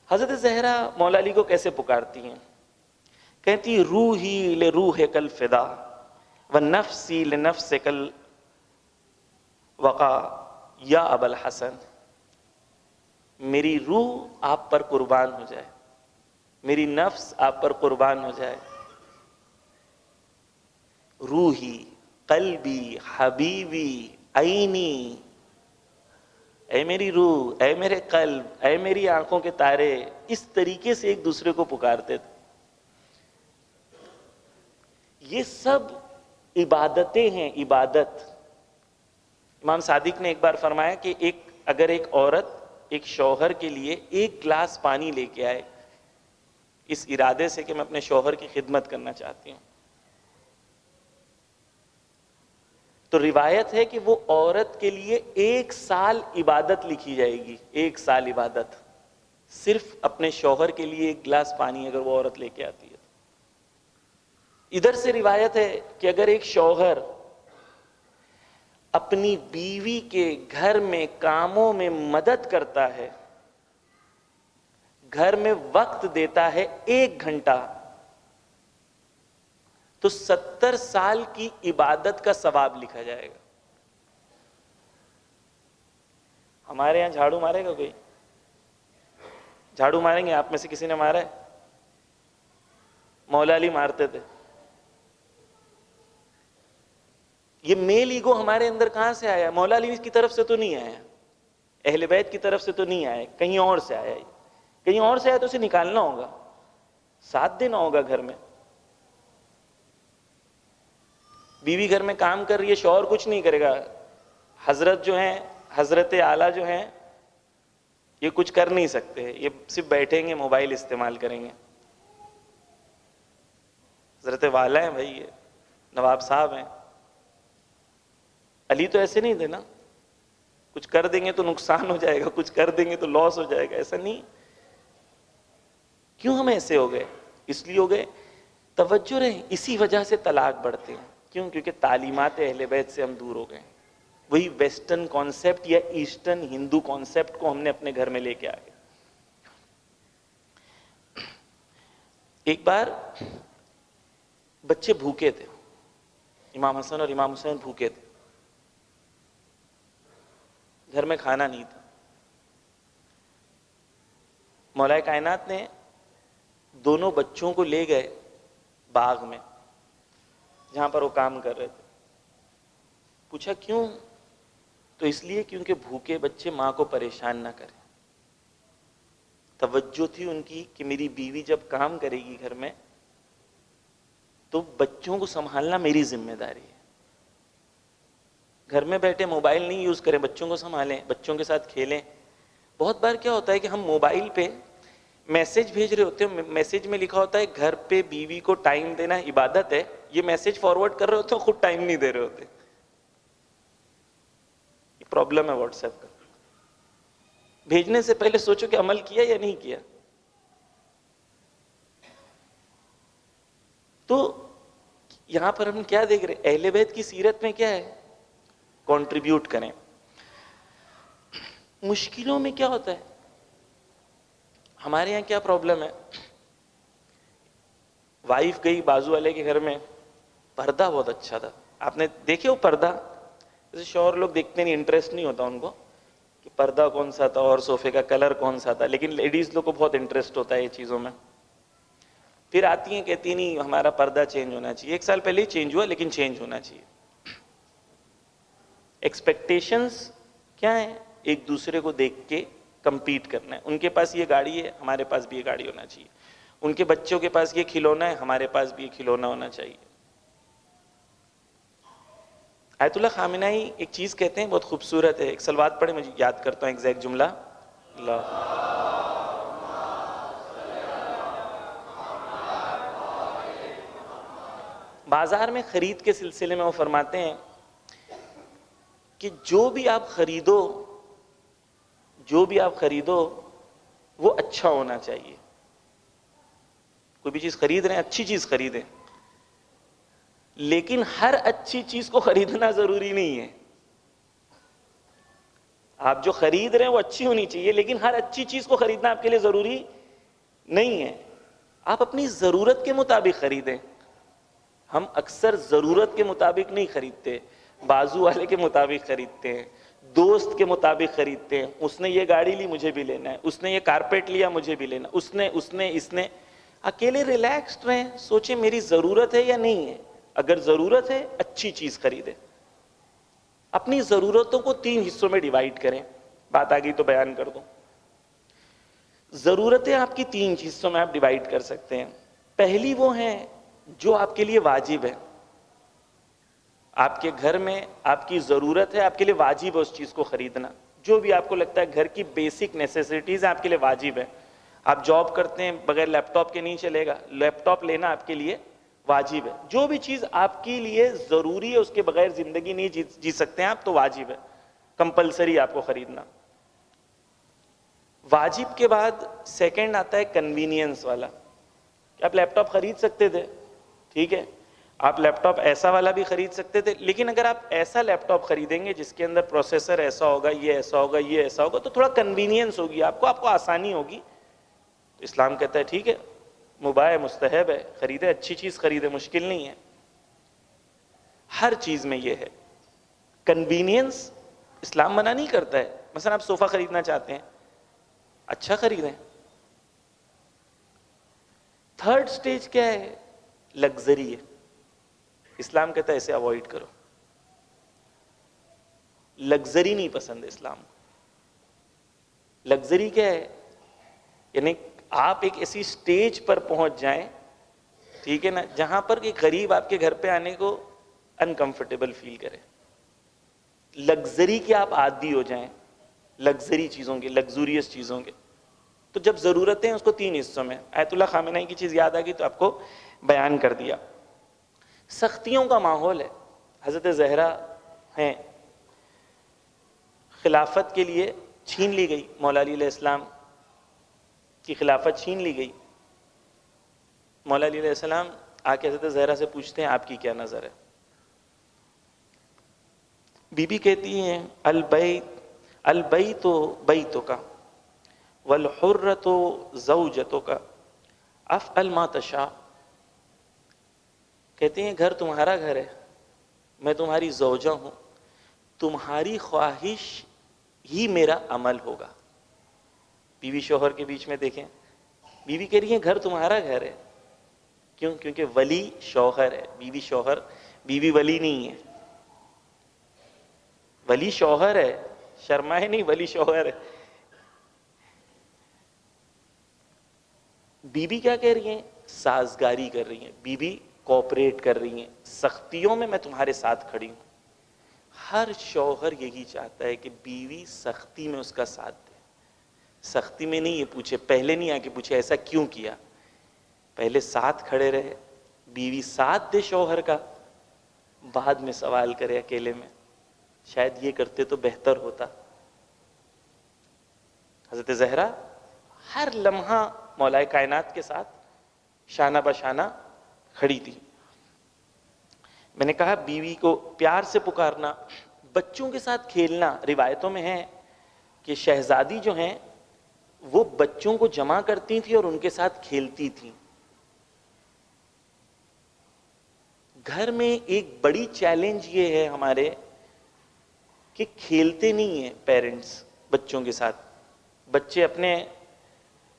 حضرت زہرا مولا علی کو کیسے پکارتی ہیں؟ کہتی روحی لروح کل فدا ونفسی لنفس کل وقا یا ابوالحسن. میری روح آپ پر قربان ہو جائے، میری نفس آپ پر قربان ہو جائے. روحی، قلبی، حبیبی، عینی، اے میری روح، اے میرے قلب، اے میری آنکھوں کے تارے. اس طریقے سے ایک دوسرے کو پکارتے تھے. یہ سب عبادتیں ہیں، عبادت. امام صادق نے ایک بار فرمایا کہ اگر ایک عورت ایک شوہر کے لیے ایک گلاس پانی لے کے آئے اس ارادے سے کہ میں اپنے شوہر کی خدمت کرنا چاہتی ہوں، تو روایت ہے کہ وہ عورت کے لیے 1 سال عبادت لکھی جائے گی. 1 سال عبادت صرف اپنے شوہر کے لیے ایک گلاس پانی اگر وہ عورت لے کے آتی ہے. ادھر سے روایت ہے کہ اگر ایک شوہر اپنی بیوی کے گھر میں کاموں میں مدد کرتا ہے، گھر میں وقت دیتا ہے 1 گھنٹہ، تو 70 سال کی عبادت کا ثواب لکھا جائے گا. ہمارے یہاں جھاڑو مارے گا کوئی؟ جھاڑو ماریں گے؟ آپ میں سے کسی نے مارا ہے؟ مولا علی مارتے تھے. یہ میل ایگو ہمارے اندر کہاں سے آیا؟ مولا علی کی طرف سے تو نہیں آیا، اہل بیت کی طرف سے تو نہیں آیا، کہیں اور سے آیا. کہیں اور سے آیا تو اسے نکالنا ہوگا. 7 دن ہوگا گھر میں، بیوی گھر میں کام کر رہی ہے، شوہر کچھ نہیں کرے گا، حضرت جو ہیں، حضرت اعلیٰ جو ہیں، یہ کچھ کر نہیں سکتے، یہ صرف بیٹھیں گے، موبائل استعمال کریں گے. حضرت والا ہیں بھائی، یہ نواب صاحب ہیں. علی تو ایسے نہیں تھے نا، کچھ کر دیں گے تو نقصان ہو جائے گا، کچھ کر دیں گے تو لاس ہو جائے گا، ایسا نہیں. کیوں ہم ایسے ہو گئے؟ اس لیے ہو گئے، توجہ رہے، اسی وجہ سے طلاق بڑھتے ہیں. کیوں؟ کیونکہ تعلیمات اہل بیت سے ہم دور ہو گئے. وہی ویسٹرن کانسیپٹ یا ایسٹرن ہندو کانسیپٹ کو ہم نے اپنے گھر میں لے کے آ گئے. ایک بار بچے بھوکے تھے، امام حسن اور امام حسین بھوکے تھے، گھر میں کھانا نہیں تھا. مولا کائنات نے دونوں بچوں کو لے گئے باغ میں جہاں پر وہ کام کر رہے تھے. پوچھا کیوں؟ تو اس لیے کیونکہ بھوکے بچے ماں کو پریشان نہ کریں. توجہ تھی ان کی کہ میری بیوی جب کام کرے گی گھر میں تو بچوں کو سنبھالنا میری ذمہ داری ہے. گھر میں بیٹھے موبائل نہیں یوز کریں، بچوں کو سنبھالیں، بچوں کے ساتھ کھیلیں. بہت بار کیا ہوتا ہے کہ ہم موبائل پہ میسج بھیج رہے ہوتے ہیں، میسج میں لکھا ہوتا ہے گھر پہ بیوی کو ٹائم دینا عبادت ہے، یہ میسج فارورڈ کر رہے ہوتے ہیں، خود ٹائم نہیں دے رہے ہوتے. یہ پرابلم ہے واٹس ایپ کا. بھیجنے سے پہلے سوچو کہ عمل کیا یا نہیں کیا. تو یہاں پر ہم کیا دیکھ رہے ہیں؟ اہل بیت کی سیرت میں کیا ہے؟ کنٹریبیوٹ کریں. مشکلوں میں کیا ہوتا ہے؟ ہمارے یہاں کیا پرابلم ہے؟ وائف گئی بازو والے کے گھر میں، پردہ بہت اچھا تھا. آپ نے دیکھے وہ پردہ؟ جیسے شوہر لوگ دیکھتے نہیں، انٹرسٹ نہیں ہوتا ان کو کہ پردہ کون سا تھا اور صوفے کا کلر کون سا تھا، لیکن لیڈیز لوگ کو بہت انٹرسٹ ہوتا ہے یہ چیزوں میں. پھر آتی ہیں کہتی نہیں ہمارا پردہ چینج ہونا چاہیے. 1 سال پہلے ہی چینج ہوا لیکن چینج ہونا چاہیے. ایکسپیکٹیشنز کیا ہیں؟ ایک دوسرے کو دیکھ کے کمپیٹ کرنا ہے. ان کے پاس یہ گاڑی ہے، ہمارے پاس بھی یہ گاڑی ہونا چاہیے. ان کے بچوں کے پاس یہ کھلونا ہے، ہمارے پاس بھی یہ کھلونا ہونا چاہیے. آیت اللہ خامنہئی ایک چیز کہتے ہیں بہت خوبصورت ہے، ایک سلوات پڑھیں، مجھے یاد کرتا ہوں ایگزیکٹ جملہ. اللہ بازار میں خرید کے سلسلے میں وہ فرماتے ہیں کہ جو بھی آپ خریدو وہ اچھا ہونا چاہیے. کوئی بھی چیز خرید رہے ہیں، اچھی چیز خریدیں، لیکن ہر اچھی چیز کو خریدنا ضروری نہیں ہے. آپ جو خرید رہے ہیں وہ اچھی ہونی چاہیے، لیکن ہر اچھی چیز کو خریدنا آپ کے لیے ضروری نہیں ہے. آپ اپنی ضرورت کے مطابق خریدیں. ہم اکثر ضرورت کے مطابق نہیں خریدتے، بازو والے کے مطابق خریدتے ہیں، دوست کے مطابق خریدتے ہیں. اس نے یہ گاڑی لی مجھے بھی لینا ہے، اس نے یہ کارپیٹ لیا مجھے بھی لینا، اس نے. اکیلے ریلیکسڈ رہیں، سوچیں میری ضرورت ہے یا نہیں ہے. اگر ضرورت ہے اچھی چیز خریدیں. اپنی ضرورتوں کو 3 حصوں میں ڈیوائیڈ کریں. بات آ گئی تو بیان کر دوں. ضرورتیں آپ کی 3 حصوں میں آپ ڈیوائیڈ کر سکتے ہیں. پہلی وہ ہیں جو آپ کے لیے واجب ہے. آپ کے گھر میں آپ کی ضرورت ہے، آپ کے لیے واجب ہے اس چیز کو خریدنا. جو بھی آپ کو لگتا ہے گھر کی بیسک نیسیسٹیز آپ کے لیے واجب ہے. آپ جاب کرتے ہیں، بغیر لیپ ٹاپ کے نہیں چلے گا، لیپ ٹاپ لینا آپ کے لیے واجب ہے. جو بھی چیز آپ کے لیے ضروری ہے، اس کے بغیر زندگی نہیں جی سکتے ہیں آپ، تو واجب ہے، کمپلسری آپ کو خریدنا. واجب کے بعد سیکنڈ آتا ہے کنوینئنس والا. کہ آپ لیپ ٹاپ خرید سکتے تھے، ٹھیک ہے، آپ لیپ ٹاپ ایسا والا بھی خرید سکتے تھے، لیکن اگر آپ ایسا لیپ ٹاپ خریدیں گے جس کے اندر پروسیسر ایسا ہوگا، یہ ایسا ہوگا، یہ ایسا ہوگا، تو تھوڑا کنوینئنس ہوگی آپ کو آسانی ہوگی. تو اسلام کہتا ہے ٹھیک ہے، مباح ہے، مستحب ہے، خریدے، اچھی چیز خریدے، مشکل نہیں ہے. ہر چیز میں یہ ہے کنوینئنس. اسلام منع نہیں کرتا ہے. مثلا آپ صوفہ خریدنا چاہتے ہیں، اچھا خریدیں. تھرڈ سٹیج کیا ہے؟ لگزری ہے. اسلام کہتا ہے اسے اوائڈ کرو. لگزری نہیں پسند ہے اسلام کو. لگزری کیا ہے؟ یعنی آپ ایک ایسی سٹیج پر پہنچ جائیں، ٹھیک ہے نا، جہاں پر ایک غریب آپ کے گھر پہ آنے کو انکمفرٹیبل فیل کرے، لگزری کے آپ عادی ہو جائیں، لگزری چیزوں کے، لگزوریس چیزوں کے. تو جب ضرورتیں اس کو 3 حصوں میں، آیت اللہ خامنہ ای کی چیز یاد آ گئی تو آپ کو بیان کر دیا. سختیوں کا ماحول ہے. حضرت زہرا ہیں، خلافت کے لیے چھین لی گئی، مولا علی علیہ السلام کی خلافت چھین لی گئی. مولا علی علیہ السلام آ کے حضرت زہرا سے پوچھتے ہیں آپ کی کیا نظر ہے؟ بی بی کہتی ہیں البیت بیتک والحرۃ زوجتک افعل ما تشاء. کہتے ہیں گھر تمہارا گھر ہے، میں تمہاری زوجہ ہوں، تمہاری خواہش ہی میرا عمل ہوگا. بیوی شوہر کے بیچ میں دیکھیں، بیوی کہہ رہی ہے گھر تمہارا گھر ہے. کیوں؟ کیونکہ ولی شوہر ہے، بیوی شوہر، بیوی ولی نہیں ہے. ولی شوہر ہے، شرمائے نہیں، ولی شوہر ہے. بیوی کیا کہہ رہی ہیں؟ سازگاری کر رہی ہیں، بیوی کوپریٹ کر رہی ہیں، سختیوں میں میں تمہارے ساتھ کھڑی ہوں. ہر شوہر یہی چاہتا ہے کہ بیوی سختی میں اس کا ساتھ دے. سختی میں نہیں یہ پوچھے، پہلے نہیں آ کے پوچھے ایسا کیوں کیا، پہلے ساتھ کھڑے رہے، بیوی ساتھ دے شوہر کا، بعد میں سوال کرے اکیلے میں. شاید یہ کرتے تو بہتر ہوتا. حضرت زہرا ہر لمحہ مولا کائنات کے ساتھ شانہ بشانہ کھڑی تھی. میں نے کہا بیوی کو پیار سے پکارنا، بچوں کے ساتھ کھیلنا. روایتوں میں ہے کہ شہزادی جو ہیں وہ بچوں کو جمع کرتی تھیں اور ان کے ساتھ کھیلتی تھیں. گھر میں ایک بڑی چیلنج یہ ہے ہمارے کہ کھیلتے نہیں ہیں پیرنٹس بچوں کے ساتھ. بچے اپنے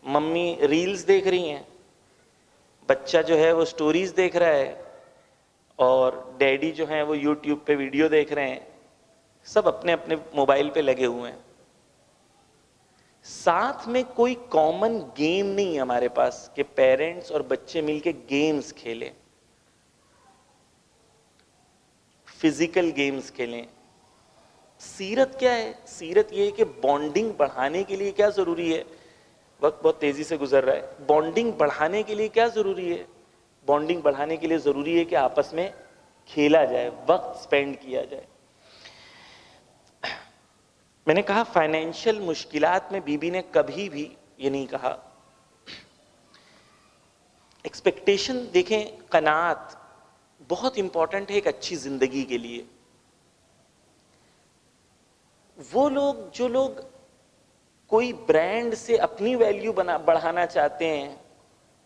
ممی ریلز دیکھ رہی ہیں، بچہ جو ہے وہ سٹوریز دیکھ رہا ہے، اور ڈیڈی جو ہیں وہ یوٹیوب پہ ویڈیو دیکھ رہے ہیں. سب اپنے اپنے موبائل پہ لگے ہوئے ہیں. ساتھ میں کوئی کامن گیم نہیں ہے ہمارے پاس کہ پیرنٹس اور بچے مل کے گیمز کھیلیں، فزیکل گیمز کھیلیں. سیرت کیا ہے؟ سیرت یہ ہے کہ بانڈنگ بڑھانے کے لیے کیا ضروری ہے. وقت بہت تیزی سے گزر رہا ہے. بانڈنگ بڑھانے کے لیے کیا ضروری ہے؟ بانڈنگ بڑھانے کے لیے ضروری ہے کہ آپس میں کھیلا جائے، وقت سپینڈ کیا جائے. میں نے کہا فائنینشیل مشکلات میں بی بی نے کبھی بھی یہ نہیں کہا. ایکسپیکٹیشن دیکھیں، قناعت بہت امپورٹنٹ ہے ایک اچھی زندگی کے لیے. وہ لوگ جو لوگ کوئی برانڈ سے اپنی ویلیو بڑھانا چاہتے ہیں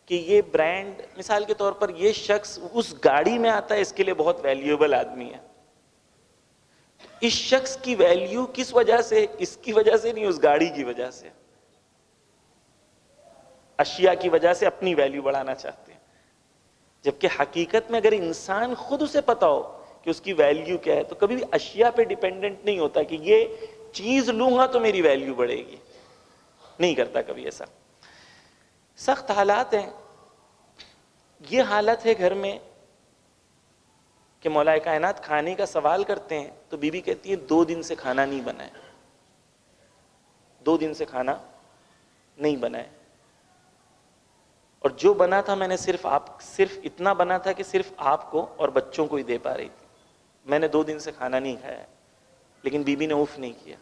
کہ یہ برانڈ، مثال کے طور پر یہ شخص اس گاڑی میں آتا ہے، اس کے لیے بہت ویلیوبل آدمی ہے. اس شخص کی ویلیو کس وجہ سے؟ اس کی وجہ سے نہیں، اس گاڑی کی وجہ سے، اشیاء کی وجہ سے اپنی ویلیو بڑھانا چاہتے ہیں. جبکہ حقیقت میں اگر انسان خود اسے پتا ہو کہ اس کی ویلیو کیا ہے تو کبھی بھی اشیاء پہ ڈیپینڈنٹ نہیں ہوتا کہ یہ چیز لوں گا تو میری ویلیو بڑھے گی. نہیں کرتا کبھی ایسا. سخت حالات ہیں. یہ حالت ہے گھر میں کہ مولا کائنات کھانے کا سوال کرتے ہیں تو بی بی کہتی ہے 2 دن سے کھانا نہیں بنا ہے، 2 دن سے کھانا نہیں بنا ہے. اور جو بنا تھا میں نے صرف اتنا بنا تھا کہ صرف آپ کو اور بچوں کو ہی دے پا رہی تھی. میں نے 2 دن سے کھانا نہیں کھایا ہے. لیکن بی بی نے اوف نہیں کیا.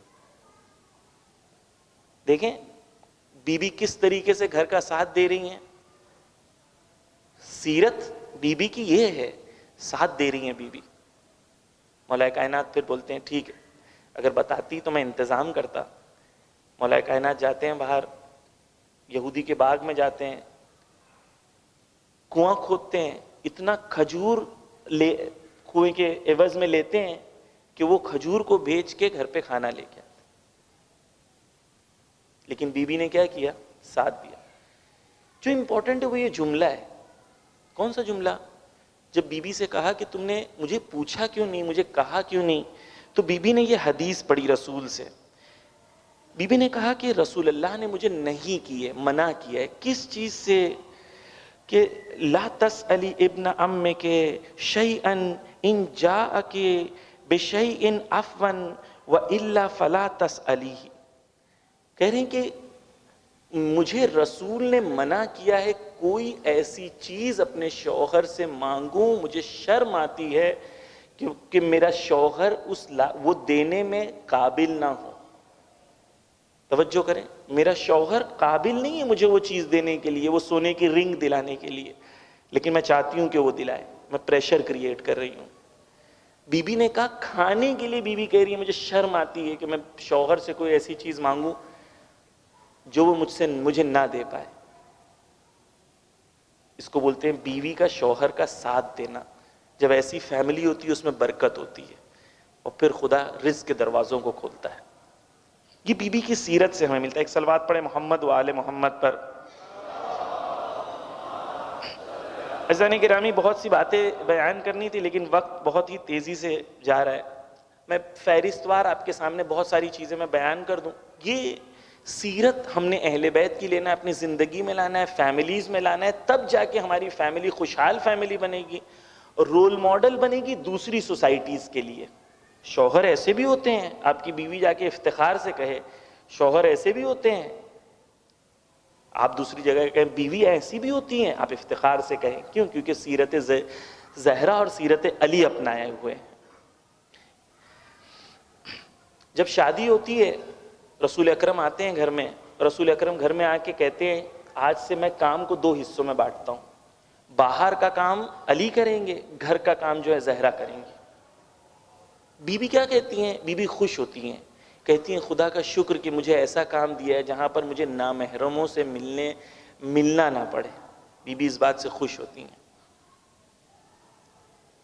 دیکھیں بی بی کس طریقے سے گھر کا ساتھ دے رہی ہیں. سیرت بی بی کی یہ ہے، ساتھ دے رہی ہیں بی بی. مولا کائنات پھر بولتے ہیں ٹھیک ہے، اگر بتاتی تو میں انتظام کرتا. مولا کائنات جاتے ہیں باہر، یہودی کے باغ میں جاتے ہیں، کنواں کھودتے ہیں، اتنا کھجور کنویں کے عوض میں لیتے ہیں کہ وہ کھجور کو بیچ کے گھر پہ کھانا لے کے آتے. لیکن بی بی نے کیا کیا؟ ساتھ دیا. جو امپورٹنٹ ہے وہ یہ جملہ ہے. کون سا جملہ؟ جب بی بی سے کہا کہ تم نے مجھے پوچھا کیوں نہیں، مجھے کہا کیوں نہیں، تو بی بی نے یہ حدیث پڑھی رسول سے. بی بی نے کہا کہ رسول اللہ نے مجھے نہیں کی ہے، منع کیا ہے، کس چیز سے؟ کہ لا تسألی ابن امک شیئا ان جاءک بشیء عفوا والا فلا تسألیہ. کہہ رہے ہیں کہ مجھے رسول نے منع کیا ہے کوئی ایسی چیز اپنے شوہر سے مانگوں، مجھے شرم آتی ہے کہ میرا شوہر وہ دینے میں قابل نہ ہو. توجہ کریں، میرا شوہر قابل نہیں ہے مجھے وہ چیز دینے کے لیے، وہ سونے کی رنگ دلانے کے لیے، لیکن میں چاہتی ہوں کہ وہ دلائے، میں پریشر کریٹ کر رہی ہوں. بی بی نے کہا کھانے کے لیے بی بی کہہ رہی ہے مجھے شرم آتی ہے کہ میں شوہر سے کوئی ایسی چیز مانگوں جو وہ مجھے نہ دے پائے. اس کو بولتے ہیں بیوی کا شوہر کا ساتھ دینا. جب ایسی فیملی ہوتی ہے اس میں برکت ہوتی ہے اور پھر خدا رزق کے دروازوں کو کھولتا ہے. یہ بی بی کی سیرت سے ہمیں ملتا ہے. ایک صلوات پڑھیں محمد و آل محمد پر. عزیزان گرامی، بہت سی باتیں بیان کرنی تھی لیکن وقت بہت ہی تیزی سے جا رہا ہے. میں فہرست وار آپ کے سامنے بہت ساری چیزیں میں بیان کر دوں. یہ سیرت ہم نے اہل بیت کی لینا ہے، اپنی زندگی میں لانا ہے، فیملیز میں لانا ہے، تب جا کے ہماری فیملی خوشحال فیملی بنے گی اور رول ماڈل بنے گی دوسری سوسائٹیز کے لیے. شوہر ایسے بھی ہوتے ہیں، آپ کی بیوی جا کے افتخار سے کہے شوہر ایسے بھی ہوتے ہیں. آپ دوسری جگہ کہیں بیوی ایسی بھی ہوتی ہیں، آپ افتخار سے کہیں. کیوں؟ کیونکہ سیرت زہرا اور سیرت علی اپنائے ہوئے ہیں. جب شادی ہوتی ہے رسول اکرم آتے ہیں گھر میں، رسول اکرم گھر میں آ کے کہتے ہیں آج سے میں کام کو 2 حصوں میں بانٹتا ہوں، باہر کا کام علی کریں گے، گھر کا کام جو ہے زہرا کریں گے. بی بی کیا کہتی ہیں؟ بی بی خوش ہوتی ہیں، کہتی ہیں خدا کا شکر کہ مجھے ایسا کام دیا ہے جہاں پر مجھے نامحرموں سے ملنا نہ پڑے. بی بی اس بات سے خوش ہوتی ہیں.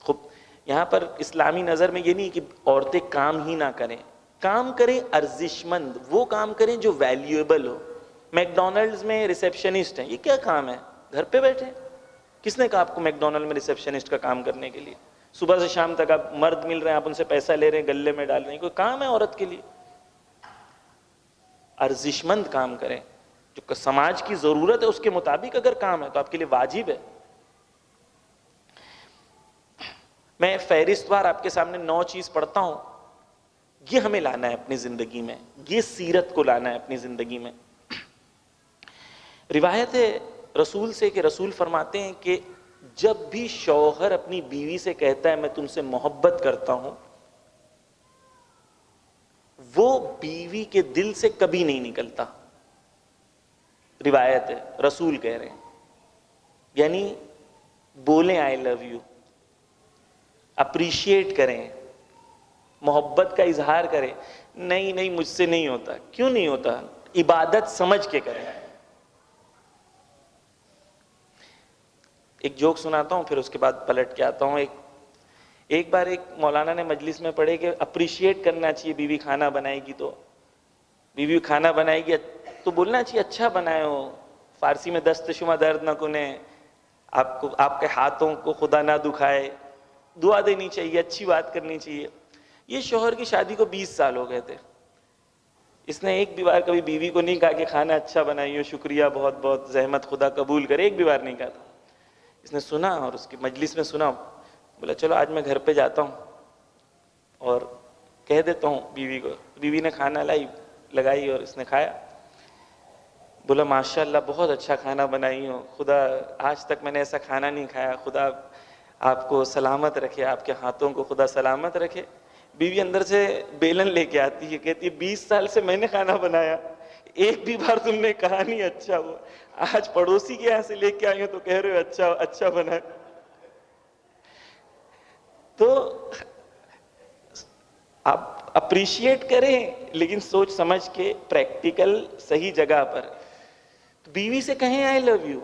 خب یہاں پر اسلامی نظر میں یہ نہیں کہ عورتیں کام ہی نہ کریں، کام کریں ارزش مند، وہ کام کریں جو ویلیویبل ہو. میکڈونلڈز میں ریسیپشنسٹ ہیں، یہ کیا کام ہے؟ گھر پہ بیٹھے. کس نے کہا آپ کو میکڈونلڈ میں ریسیپشنسٹ کا کام کرنے کے لیے؟ صبح سے شام تک آپ مرد مل رہے ہیں، آپ ان سے پیسہ لے رہے ہیں، گلے میں ڈال رہے ہیں، کوئی کام ہے عورت کے لیے؟ ارزش مند کام کریں، جو سماج کی ضرورت ہے اس کے مطابق اگر کام ہے تو آپ کے لیے واجب ہے. میں فہرست وار آپ کے سامنے 9 چیز پڑھتا ہوں. یہ ہمیں لانا ہے اپنی زندگی میں، یہ سیرت کو لانا ہے اپنی زندگی میں. روایت ہے رسول سے کہ رسول فرماتے ہیں کہ جب بھی شوہر اپنی بیوی سے کہتا ہے میں تم سے محبت کرتا ہوں، وہ بیوی کے دل سے کبھی نہیں نکلتا. روایت ہے، رسول کہہ رہے ہیں. یعنی بولیں آئی لو یو، اپریشیٹ کریں، محبت کا اظہار کریں. نہیں مجھ سے نہیں ہوتا. کیوں نہیں ہوتا؟ عبادت سمجھ کے کریں. ایک جوک سناتا ہوں پھر اس کے بعد پلٹ کے آتا ہوں. ایک بار ایک مولانا نے مجلس میں پڑھے کہ اپریشیٹ کرنا چاہیے، بیوی کھانا بنائے گی تو بیوی کھانا بنائے گی تو بولنا چاہیے اچھا بنائے ہو. فارسی میں دست شما درد نہ کنے، آپ کے ہاتھوں کو خدا نہ دکھائے. دعا دینی چاہیے، اچھی بات کرنی چاہیے. یہ شوہر کی شادی کو 20 سال ہو گئے تھے. اس نے ایک بھی بار کبھی بیوی کو نہیں کہا کہ کھانا اچھا بنائی ہو، شکریہ، بہت بہت زحمت، خدا قبول کرے. ایک بھی بار نہیں کہا تھا. اس نے سنا اور اس کی مجلس میں سنا، بولا چلو آج میں گھر پہ جاتا ہوں اور کہہ دیتا ہوں بیوی کو. بیوی نے کھانا لگائی اور اس نے کھایا. بولا ماشاءاللہ بہت اچھا کھانا بنائی ہو، خدا آج تک میں نے ایسا کھانا نہیں کھایا، خدا آپ کو سلامت رکھے، آپ کے ہاتھوں کو خدا سلامت رکھے. بیوی اندر سے بیلن لے کے آتی ہے، کہتی ہے 20 سال سے میں نے کھانا بنایا، ایک بھی بار تم نے کہا نہیں اچھا ہوا. آج پڑوسی کے یہاں سے لے کے آئی ہو تو کہہ رہے ہو اچھا بنا. تو آپ اپریشیٹ کریں لیکن سوچ سمجھ کے، پریکٹیکل، صحیح جگہ پر. بیوی سے کہیں آئی لو یو.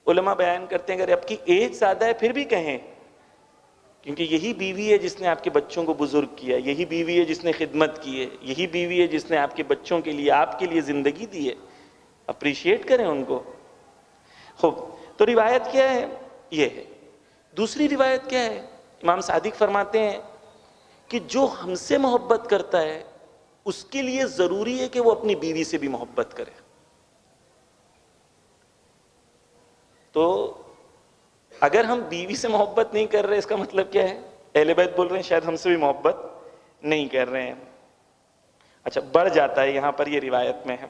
علماء بیان کرتے ہیں اگر آپ کی ایج زیادہ ہے پھر بھی کہیں، کیونکہ یہی بیوی ہے جس نے آپ کے بچوں کو بزرگ کیا، یہی بیوی ہے جس نے خدمت کی ہے، یہی بیوی ہے جس نے آپ کے بچوں کے لیے، آپ کے لیے زندگی دی ہے. اپریشیٹ کریں ان کو. خوب، تو روایت کیا ہے؟ یہ ہے. دوسری روایت کیا ہے؟ امام صادق فرماتے ہیں کہ جو ہم سے محبت کرتا ہے اس کے لیے ضروری ہے کہ وہ اپنی بیوی سے بھی محبت کرے. تو اگر ہم بیوی سے محبت نہیں کر رہے اس کا مطلب کیا ہے؟ اہل بیت بول رہے ہیں شاید ہم سے بھی محبت نہیں کر رہے ہیں. اچھا بڑھ جاتا ہے یہاں پر، یہ روایت میں ہے.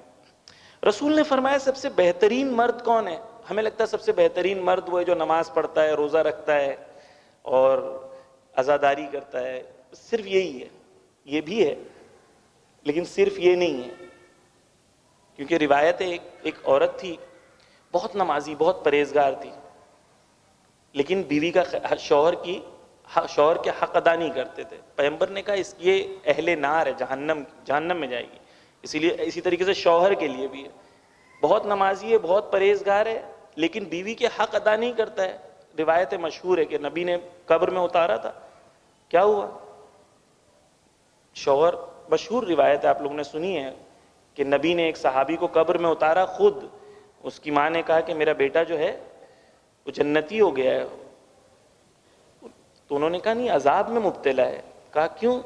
رسول نے فرمایا سب سے بہترین مرد کون ہے؟ ہمیں لگتا ہے سب سے بہترین مرد وہ ہے جو نماز پڑھتا ہے، روزہ رکھتا ہے اور عزاداری کرتا ہے. صرف یہی ہے. یہ بھی ہے لیکن صرف یہ نہیں ہے. کیونکہ روایت ہے ایک عورت تھی، بہت نمازی، بہت پرہیزگار تھی، لیکن بیوی کا شوہر کے حق ادا نہیں کرتے تھے. پیغمبر نے کہا یہ اہل نار ہے، جہنم میں جائے گی. اسی طریقے سے شوہر کے لیے بھی ہے، بہت نمازی ہے، بہت پرہیزگار ہے، لیکن بیوی کے حق ادا نہیں کرتا ہے. روایت مشہور ہے کہ نبی نے قبر میں اتارا تھا. کیا ہوا؟ شوہر، مشہور روایت ہے، آپ لوگوں نے سنی ہے کہ نبی نے ایک صحابی کو قبر میں اتارا. خود اس کی ماں نے کہا کہ میرا بیٹا جو ہے وہ جنتی ہو گیا ہے. تو انہوں نے کہا نہیں، عذاب میں مبتلا ہے. کہا کیوں؟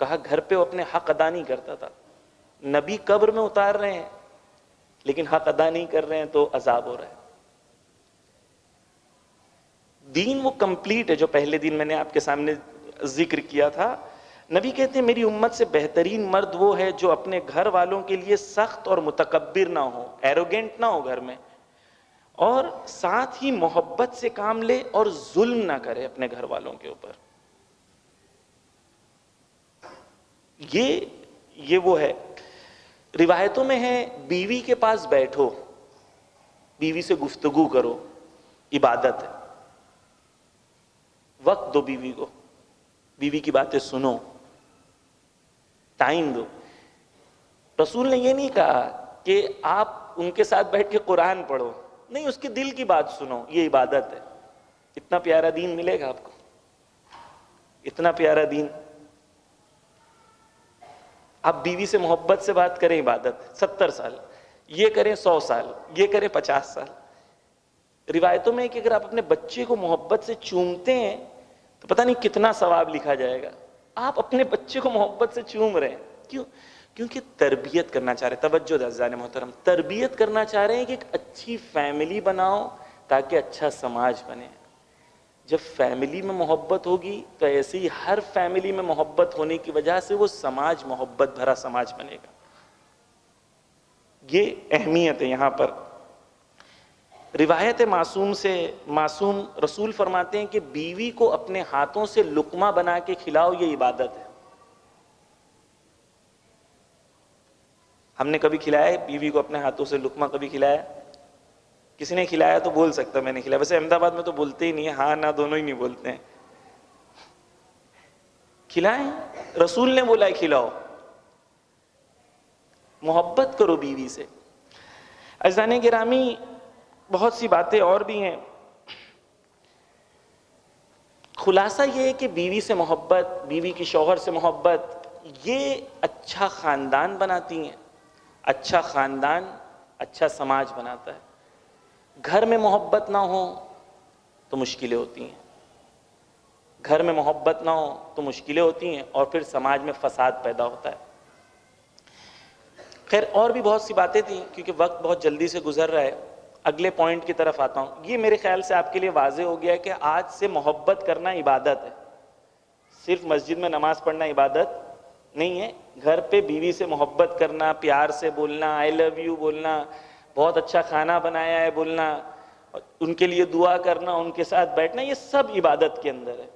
کہا گھر پہ وہ اپنے حق ادا نہیں کرتا تھا. نبی قبر میں اتار رہے ہیں لیکن حق ادا نہیں کر رہے ہیں تو عذاب ہو رہا ہے. دین وہ کمپلیٹ ہے جو پہلے دن میں نے آپ کے سامنے ذکر کیا تھا. نبی کہتے ہیں میری امت سے بہترین مرد وہ ہے جو اپنے گھر والوں کے لیے سخت اور متکبر نہ ہو، ایروگینٹ نہ ہو گھر میں، اور ساتھ ہی محبت سے کام لے اور ظلم نہ کرے اپنے گھر والوں کے اوپر. یہ وہ ہے. روایتوں میں ہے بیوی کے پاس بیٹھو، بیوی سے گفتگو کرو، عبادت ہے. وقت دو بیوی کو، بیوی کی باتیں سنو، ٹائم دو. رسول نے یہ نہیں کہا کہ آپ ان کے ساتھ بیٹھ کے قرآن پڑھو، نہیں، اس کے دل کی بات سنو، یہ عبادت ہے. اتنا پیارا دین ملے گا آپ کو، اتنا پیارا دین. آپ بیوی سے محبت سے بات کریں، عبادت. 70 سال یہ کریں، 100 سال یہ کریں، 50 سال. روایتوں میں کہ اگر آپ اپنے بچے کو محبت سے چومتے ہیں تو پتہ نہیں کتنا ثواب لکھا جائے گا. آپ اپنے بچے کو محبت سے چوم رہے ہیں. کیوں؟ کیونکہ تربیت کرنا چاہ رہے ہیں. توجہ عزیزان محترم، تربیت کرنا چاہ رہے ہیں کہ ایک اچھی فیملی بناؤ تاکہ اچھا سماج بنے. جب فیملی میں محبت ہوگی تو ایسے ہی ہر فیملی میں محبت ہونے کی وجہ سے وہ سماج محبت بھرا سماج بنے گا. یہ اہمیت ہے یہاں پر. روایت معصوم سے، معصوم رسول فرماتے ہیں کہ بیوی کو اپنے ہاتھوں سے لقمہ بنا کے کھلاؤ، یہ عبادت ہے. ہم نے کبھی کھلایا ہے بیوی کو اپنے ہاتھوں سے لقمہ؟ کبھی کھلایا؟ کسی نے کھلایا تو بول سکتا میں نے کھلایا. ویسے احمد آباد میں تو بولتے ہی نہیں ہیں، ہاں نہ دونوں ہی نہیں بولتے ہیں. کھلائیں، رسول نے بولا ہے کھلاؤ. محبت کرو بیوی سے. عزیزان گرامی، بہت سی باتیں اور بھی ہیں. خلاصہ یہ ہے کہ بیوی سے محبت، بیوی کی شوہر سے محبت، یہ اچھا خاندان بناتی ہیں. اچھا خاندان اچھا سماج بناتا ہے. گھر میں محبت نہ ہو تو مشکلیں ہوتی ہیں، گھر میں محبت نہ ہو تو مشکلیں ہوتی ہیں اور پھر سماج میں فساد پیدا ہوتا ہے. خیر اور بھی بہت سی باتیں تھیں، کیونکہ وقت بہت جلدی سے گزر رہا ہے. اگلے پوائنٹ کی طرف آتا ہوں. یہ میرے خیال سے آپ کے لیے واضح ہو گیا ہے کہ آج سے محبت کرنا عبادت ہے. صرف مسجد میں نماز پڑھنا عبادت نہیں ہے. گھر پہ بیوی سے محبت کرنا، پیار سے بولنا، آئی لو یو بولنا، بہت اچھا کھانا بنایا ہے بولنا، ان کے لیے دعا کرنا، ان کے ساتھ بیٹھنا، یہ سب عبادت کے اندر ہے.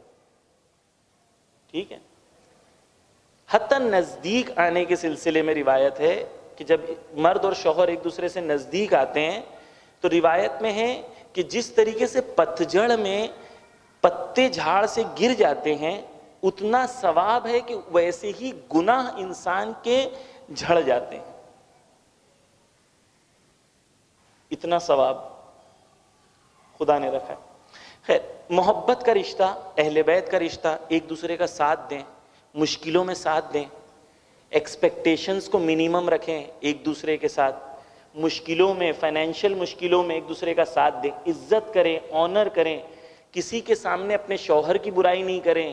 ٹھیک ہے؟ حتیٰ نزدیک آنے کے سلسلے میں روایت ہے کہ جب مرد اور شوہر ایک دوسرے سے نزدیک آتے ہیں تو روایت میں ہے کہ جس طریقے سے پتجھڑ میں پتے جھاڑ سے گر جاتے ہیں اتنا ثواب ہے کہ ویسے ہی گناہ انسان کے جھڑ جاتے ہیں. اتنا ثواب خدا نے رکھا ہے. خیر، محبت کا رشتہ، اہل بیت کا رشتہ، ایک دوسرے کا ساتھ دیں، مشکلوں میں ساتھ دیں، ایکسپیکٹیشنز کو منیمم رکھیں ایک دوسرے کے ساتھ، مشکلوں میں، فائنینشیل مشکلوں میں ایک دوسرے کا ساتھ دیں، عزت کریں، آنر کریں، کسی کے سامنے اپنے شوہر کی برائی نہیں کریں،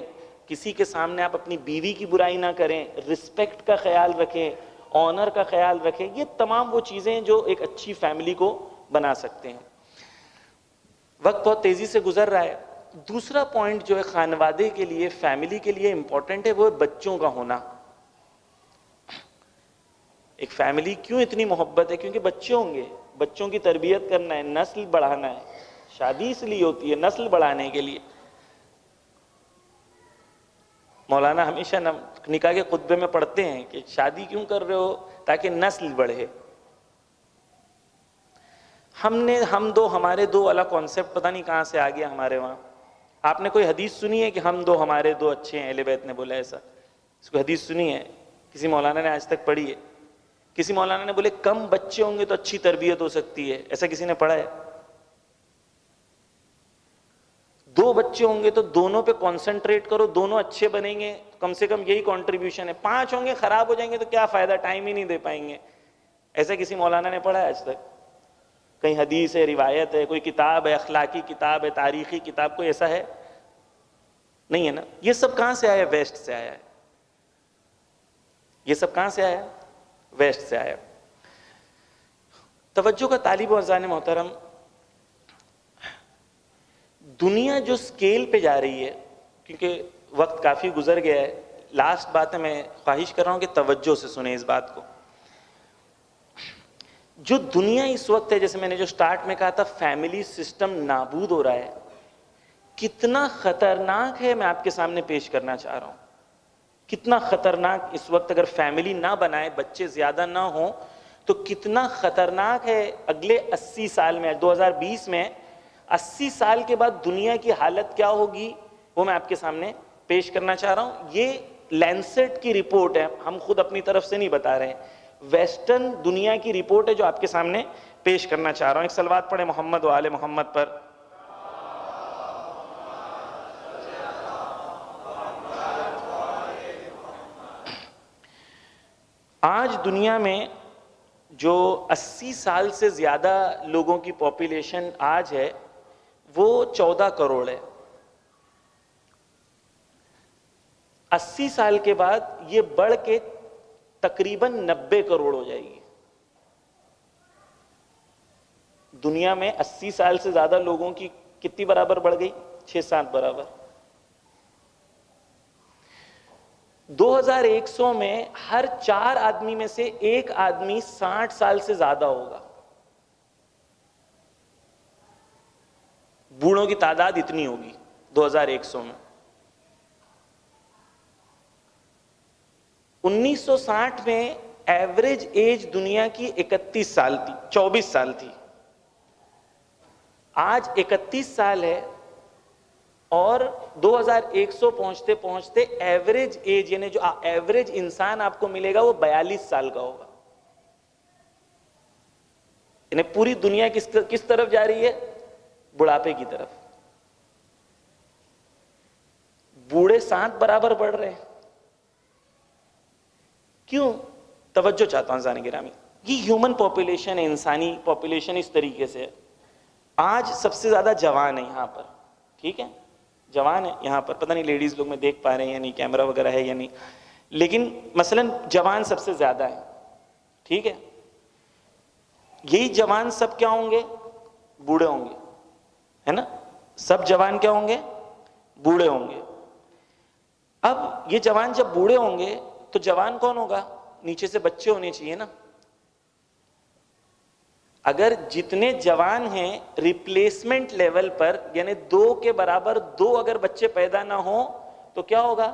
کسی کے سامنے آپ اپنی بیوی کی برائی نہ کریں، رسپیکٹ کا خیال رکھیں، آنر کا خیال رکھیں. یہ تمام وہ چیزیں جو ایک اچھی فیملی کو بنا سکتے ہیں. وقت بہت تیزی سے گزر رہا ہے. دوسرا پوائنٹ جو ہے خانوادے کے لیے، فیملی کے لیے امپورٹنٹ ہے، وہ ہے بچوں کا ہونا. ایک فیملی کیوں اتنی محبت ہے؟ کیونکہ بچے ہوں گے، بچوں کی تربیت کرنا ہے، نسل بڑھانا ہے. شادی اس لیے ہوتی ہے، نسل بڑھانے کے لیے. مولانا ہمیشہ نکاح کے خطبے میں پڑھتے ہیں کہ شادی کیوں کر رہے ہو؟ تاکہ نسل بڑھے. ہم دو ہمارے دو والا کانسیپٹ پتہ نہیں کہاں سے آ گیا ہمارے وہاں. آپ نے کوئی حدیث سنی ہے کہ ہم دو ہمارے دو اچھے ہیں؟ اہل بیت نے بولا ایسا؟ اس کو حدیث سنی ہے؟ کسی مولانا نے آج تک پڑھی ہے؟ کسی مولانا نے بولے کم بچے ہوں گے تو اچھی تربیت ہو سکتی ہے؟ ایسا کسی نے پڑھا ہے؟ دو بچے ہوں گے تو دونوں پہ کانسنٹریٹ کرو، دونوں اچھے بنیں گے، کم سے کم یہی کنٹریبیوشن ہے. 5 ہوں گے خراب ہو جائیں گے تو کیا فائدہ، ٹائم ہی نہیں دے پائیں گے. ایسا کسی مولانا نے پڑھا ہے آج تک؟ کہیں حدیث ہے، روایت ہے، کوئی کتاب ہے، اخلاقی کتاب ہے، تاریخی کتاب، کوئی ایسا ہے؟ نہیں ہے نا. یہ سب کہاں سے آیا؟ ویسٹ سے آیا ہے. یہ سب کہاں سے آیا؟ ویسٹ سے آیا. توجہ کا طالب و عزیزان محترم، دنیا جو سکیل پہ جا رہی ہے، کیونکہ وقت کافی گزر گیا ہے، لاسٹ بات ہے، میں خواہش کر رہا ہوں کہ توجہ سے سنیں اس بات کو. جو دنیا اس وقت ہے، جیسے میں نے جو سٹارٹ میں کہا تھا، فیملی سسٹم نابود ہو رہا ہے. کتنا خطرناک ہے میں آپ کے سامنے پیش کرنا چاہ رہا ہوں. کتنا خطرناک اس وقت اگر فیملی نہ بنائے، بچے زیادہ نہ ہوں تو کتنا خطرناک ہے. اگلے 80 سال میں، 2020 میں 80 سال کے بعد دنیا کی حالت کیا ہوگی، وہ میں آپ کے سامنے پیش کرنا چاہ رہا ہوں. یہ لینسٹ کی رپورٹ ہے، ہم خود اپنی طرف سے نہیں بتا رہے ہیں. ویسٹرن دنیا کی رپورٹ ہے جو آپ کے سامنے پیش کرنا چاہ رہا ہوں. ایک صلوات پڑھیں محمد و آل محمد پر. آج دنیا میں جو 80 سال سے زیادہ لوگوں کی پاپولیشن آج ہے وہ 14 کروڑ ہے. 80 سال کے بعد یہ بڑھ کے تقریباً 90 کروڑ ہو جائے گی. دنیا میں 80 سال سے زیادہ لوگوں کی کتنی برابر بڑھ گئی؟ 6-7 برابر. 2100 میں ہر 4 آدمی میں سے 1 آدمی 60 سال سے زیادہ ہوگا. بوڑھوں کی تعداد اتنی ہوگی 2100 میں. 1960 میں ایوریج ایج دنیا کی 31 سال تھی، 24 سال تھی. آج 31 سال ہے اور 2100 پہنچتے پہنچتے ایوریج ایج، یعنی جو ایوریج انسان آپ کو ملے گا وہ 42 سال کا ہوگا. یعنی پوری دنیا کس طرف جا رہی ہے؟ بڑھاپے کی طرف. بوڑھے 7 برابر بڑھ رہے ہیں. کیوں؟ توجہ چاہتا ہوں عزیزان گرامی. یہ ہیومن پاپولیشن ہے، انسانی پاپولیشن اس طریقے سے ہے. آج سب سے زیادہ جوان ہے یہاں پر، ٹھیک ہے، جوان ہے یہاں پر. پتہ نہیں لیڈیز لوگ میں دیکھ پا رہے ہیں یا نہیں، کیمرہ وغیرہ ہے یا نہیں، لیکن مثلا جوان سب سے زیادہ ہے، ٹھیک ہے. یہی جوان سب کیا ہوں گے؟ بوڑھے ہوں گے، ہے نا. سب جوان کیا ہوں گے؟ بوڑھے ہوں گے. اب یہ جوان جب بوڑھے ہوں گے تو جوان کون ہوگا؟ نیچے سے بچے ہونے چاہیے نا. اگر جتنے جوان ہیں ریپلیسمنٹ لیول پر، یعنی 2 کے برابر 2 اگر بچے پیدا نہ ہوں تو کیا ہوگا؟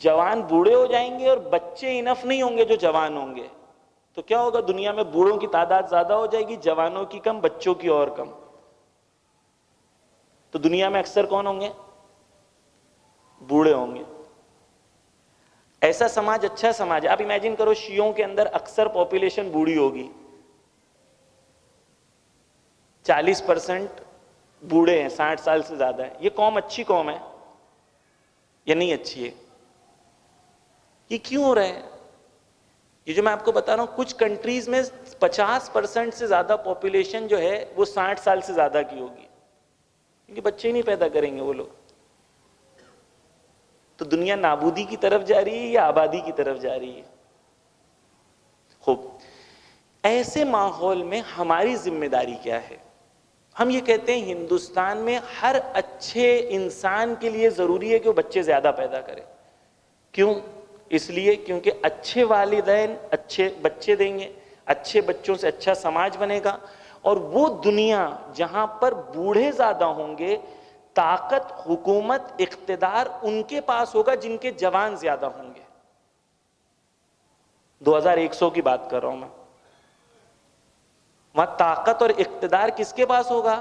جوان بوڑھے ہو جائیں گے اور بچے انف نہیں ہوں گے جو جوان ہوں گے. تو کیا ہوگا؟ دنیا میں بوڑھوں کی تعداد زیادہ ہو جائے گی، جوانوں کی کم، بچوں کی اور کم. تو دنیا میں اکثر کون ہوں گے؟ بوڑھے ہوں گے. ایسا سماج اچھا سماج ہے. آپ امیجن کرو شیعوں کے اندر اکثر پاپولیشن بوڑھی ہوگی، 40% بوڑھے ہیں، 60 سال سے زیادہ ہے. یہ قوم اچھی قوم ہے یا نہیں اچھی ہے؟ یہ کیوں ہو رہا ہے؟ یہ جو میں آپ کو بتا رہا ہوں، کچھ کنٹریز میں 50% سے زیادہ پاپولیشن جو ہے وہ 60 سال سے زیادہ کی ہوگی، کیونکہ بچے ہی نہیں پیدا کریں گے وہ لوگ. تو دنیا نابودی کی طرف جا رہی ہے یا آبادی کی طرف جا رہی ہے؟ خوب، ایسے ماحول میں ہماری ذمہ داری کیا ہے؟ ہم یہ کہتے ہیں ہندوستان میں ہر اچھے انسان کے لیے ضروری ہے کہ وہ بچے زیادہ پیدا کرے. کیوں؟ اس لیے کیونکہ اچھے والدین اچھے بچے دیں گے، اچھے بچوں سے اچھا سماج بنے گا، اور وہ دنیا جہاں پر بوڑھے زیادہ ہوں گے، طاقت، حکومت، اقتدار ان کے پاس ہوگا جن کے جوان زیادہ ہوں گے. 2100 کی بات کر رہا ہوں میں. وہاں طاقت اور اقتدار کس کے پاس ہوگا؟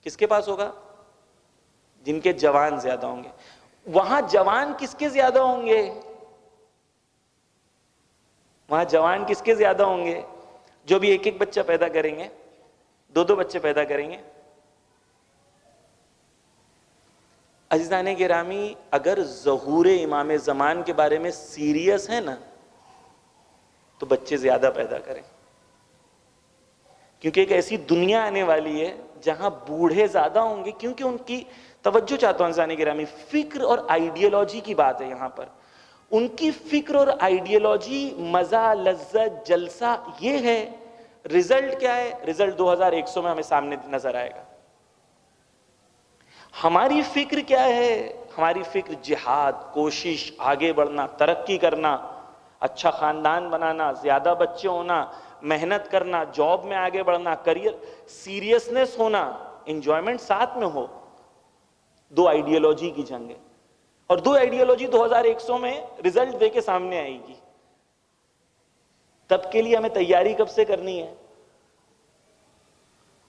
کس کے پاس ہوگا؟ جن کے جوان زیادہ ہوں گے. وہاں جوان کس کے زیادہ ہوں گے؟ وہاں جوان کس کے زیادہ ہوں گے؟ جو بھی ایک ایک بچہ پیدا کریں گے، دو دو بچے پیدا کریں گے. عزیزان گرامی، اگر ظہور امام زمان کے بارے میں سیریس ہے نا تو بچے زیادہ پیدا کریں، کیونکہ ایک ایسی دنیا آنے والی ہے جہاں بوڑھے زیادہ ہوں گے. کیونکہ ان کی توجہ چاہتا ہوں عزیزان گرامی، فکر اور آئیڈیالوجی کی بات ہے یہاں پر. ان کی فکر اور آئیڈیالوجی مزہ، لذت، جلسہ یہ ہے. رزلٹ کیا ہے؟ رزلٹ 2100 میں ہمیں سامنے نظر آئے گا. ہماری فکر کیا ہے؟ ہماری فکر جہاد، کوشش، آگے بڑھنا، ترقی کرنا، اچھا خاندان بنانا، زیادہ بچے ہونا، محنت کرنا، جاب میں آگے بڑھنا، کریئر، سیریسنس ہونا، انجوائمنٹ ساتھ میں ہو. دو آئیڈیالوجی کی جنگ ہے، اور دو آئیڈیالوجی 2100 میں رزلٹ دے کے سامنے آئے گی. تب کے لیے ہمیں تیاری کب سے کرنی ہے؟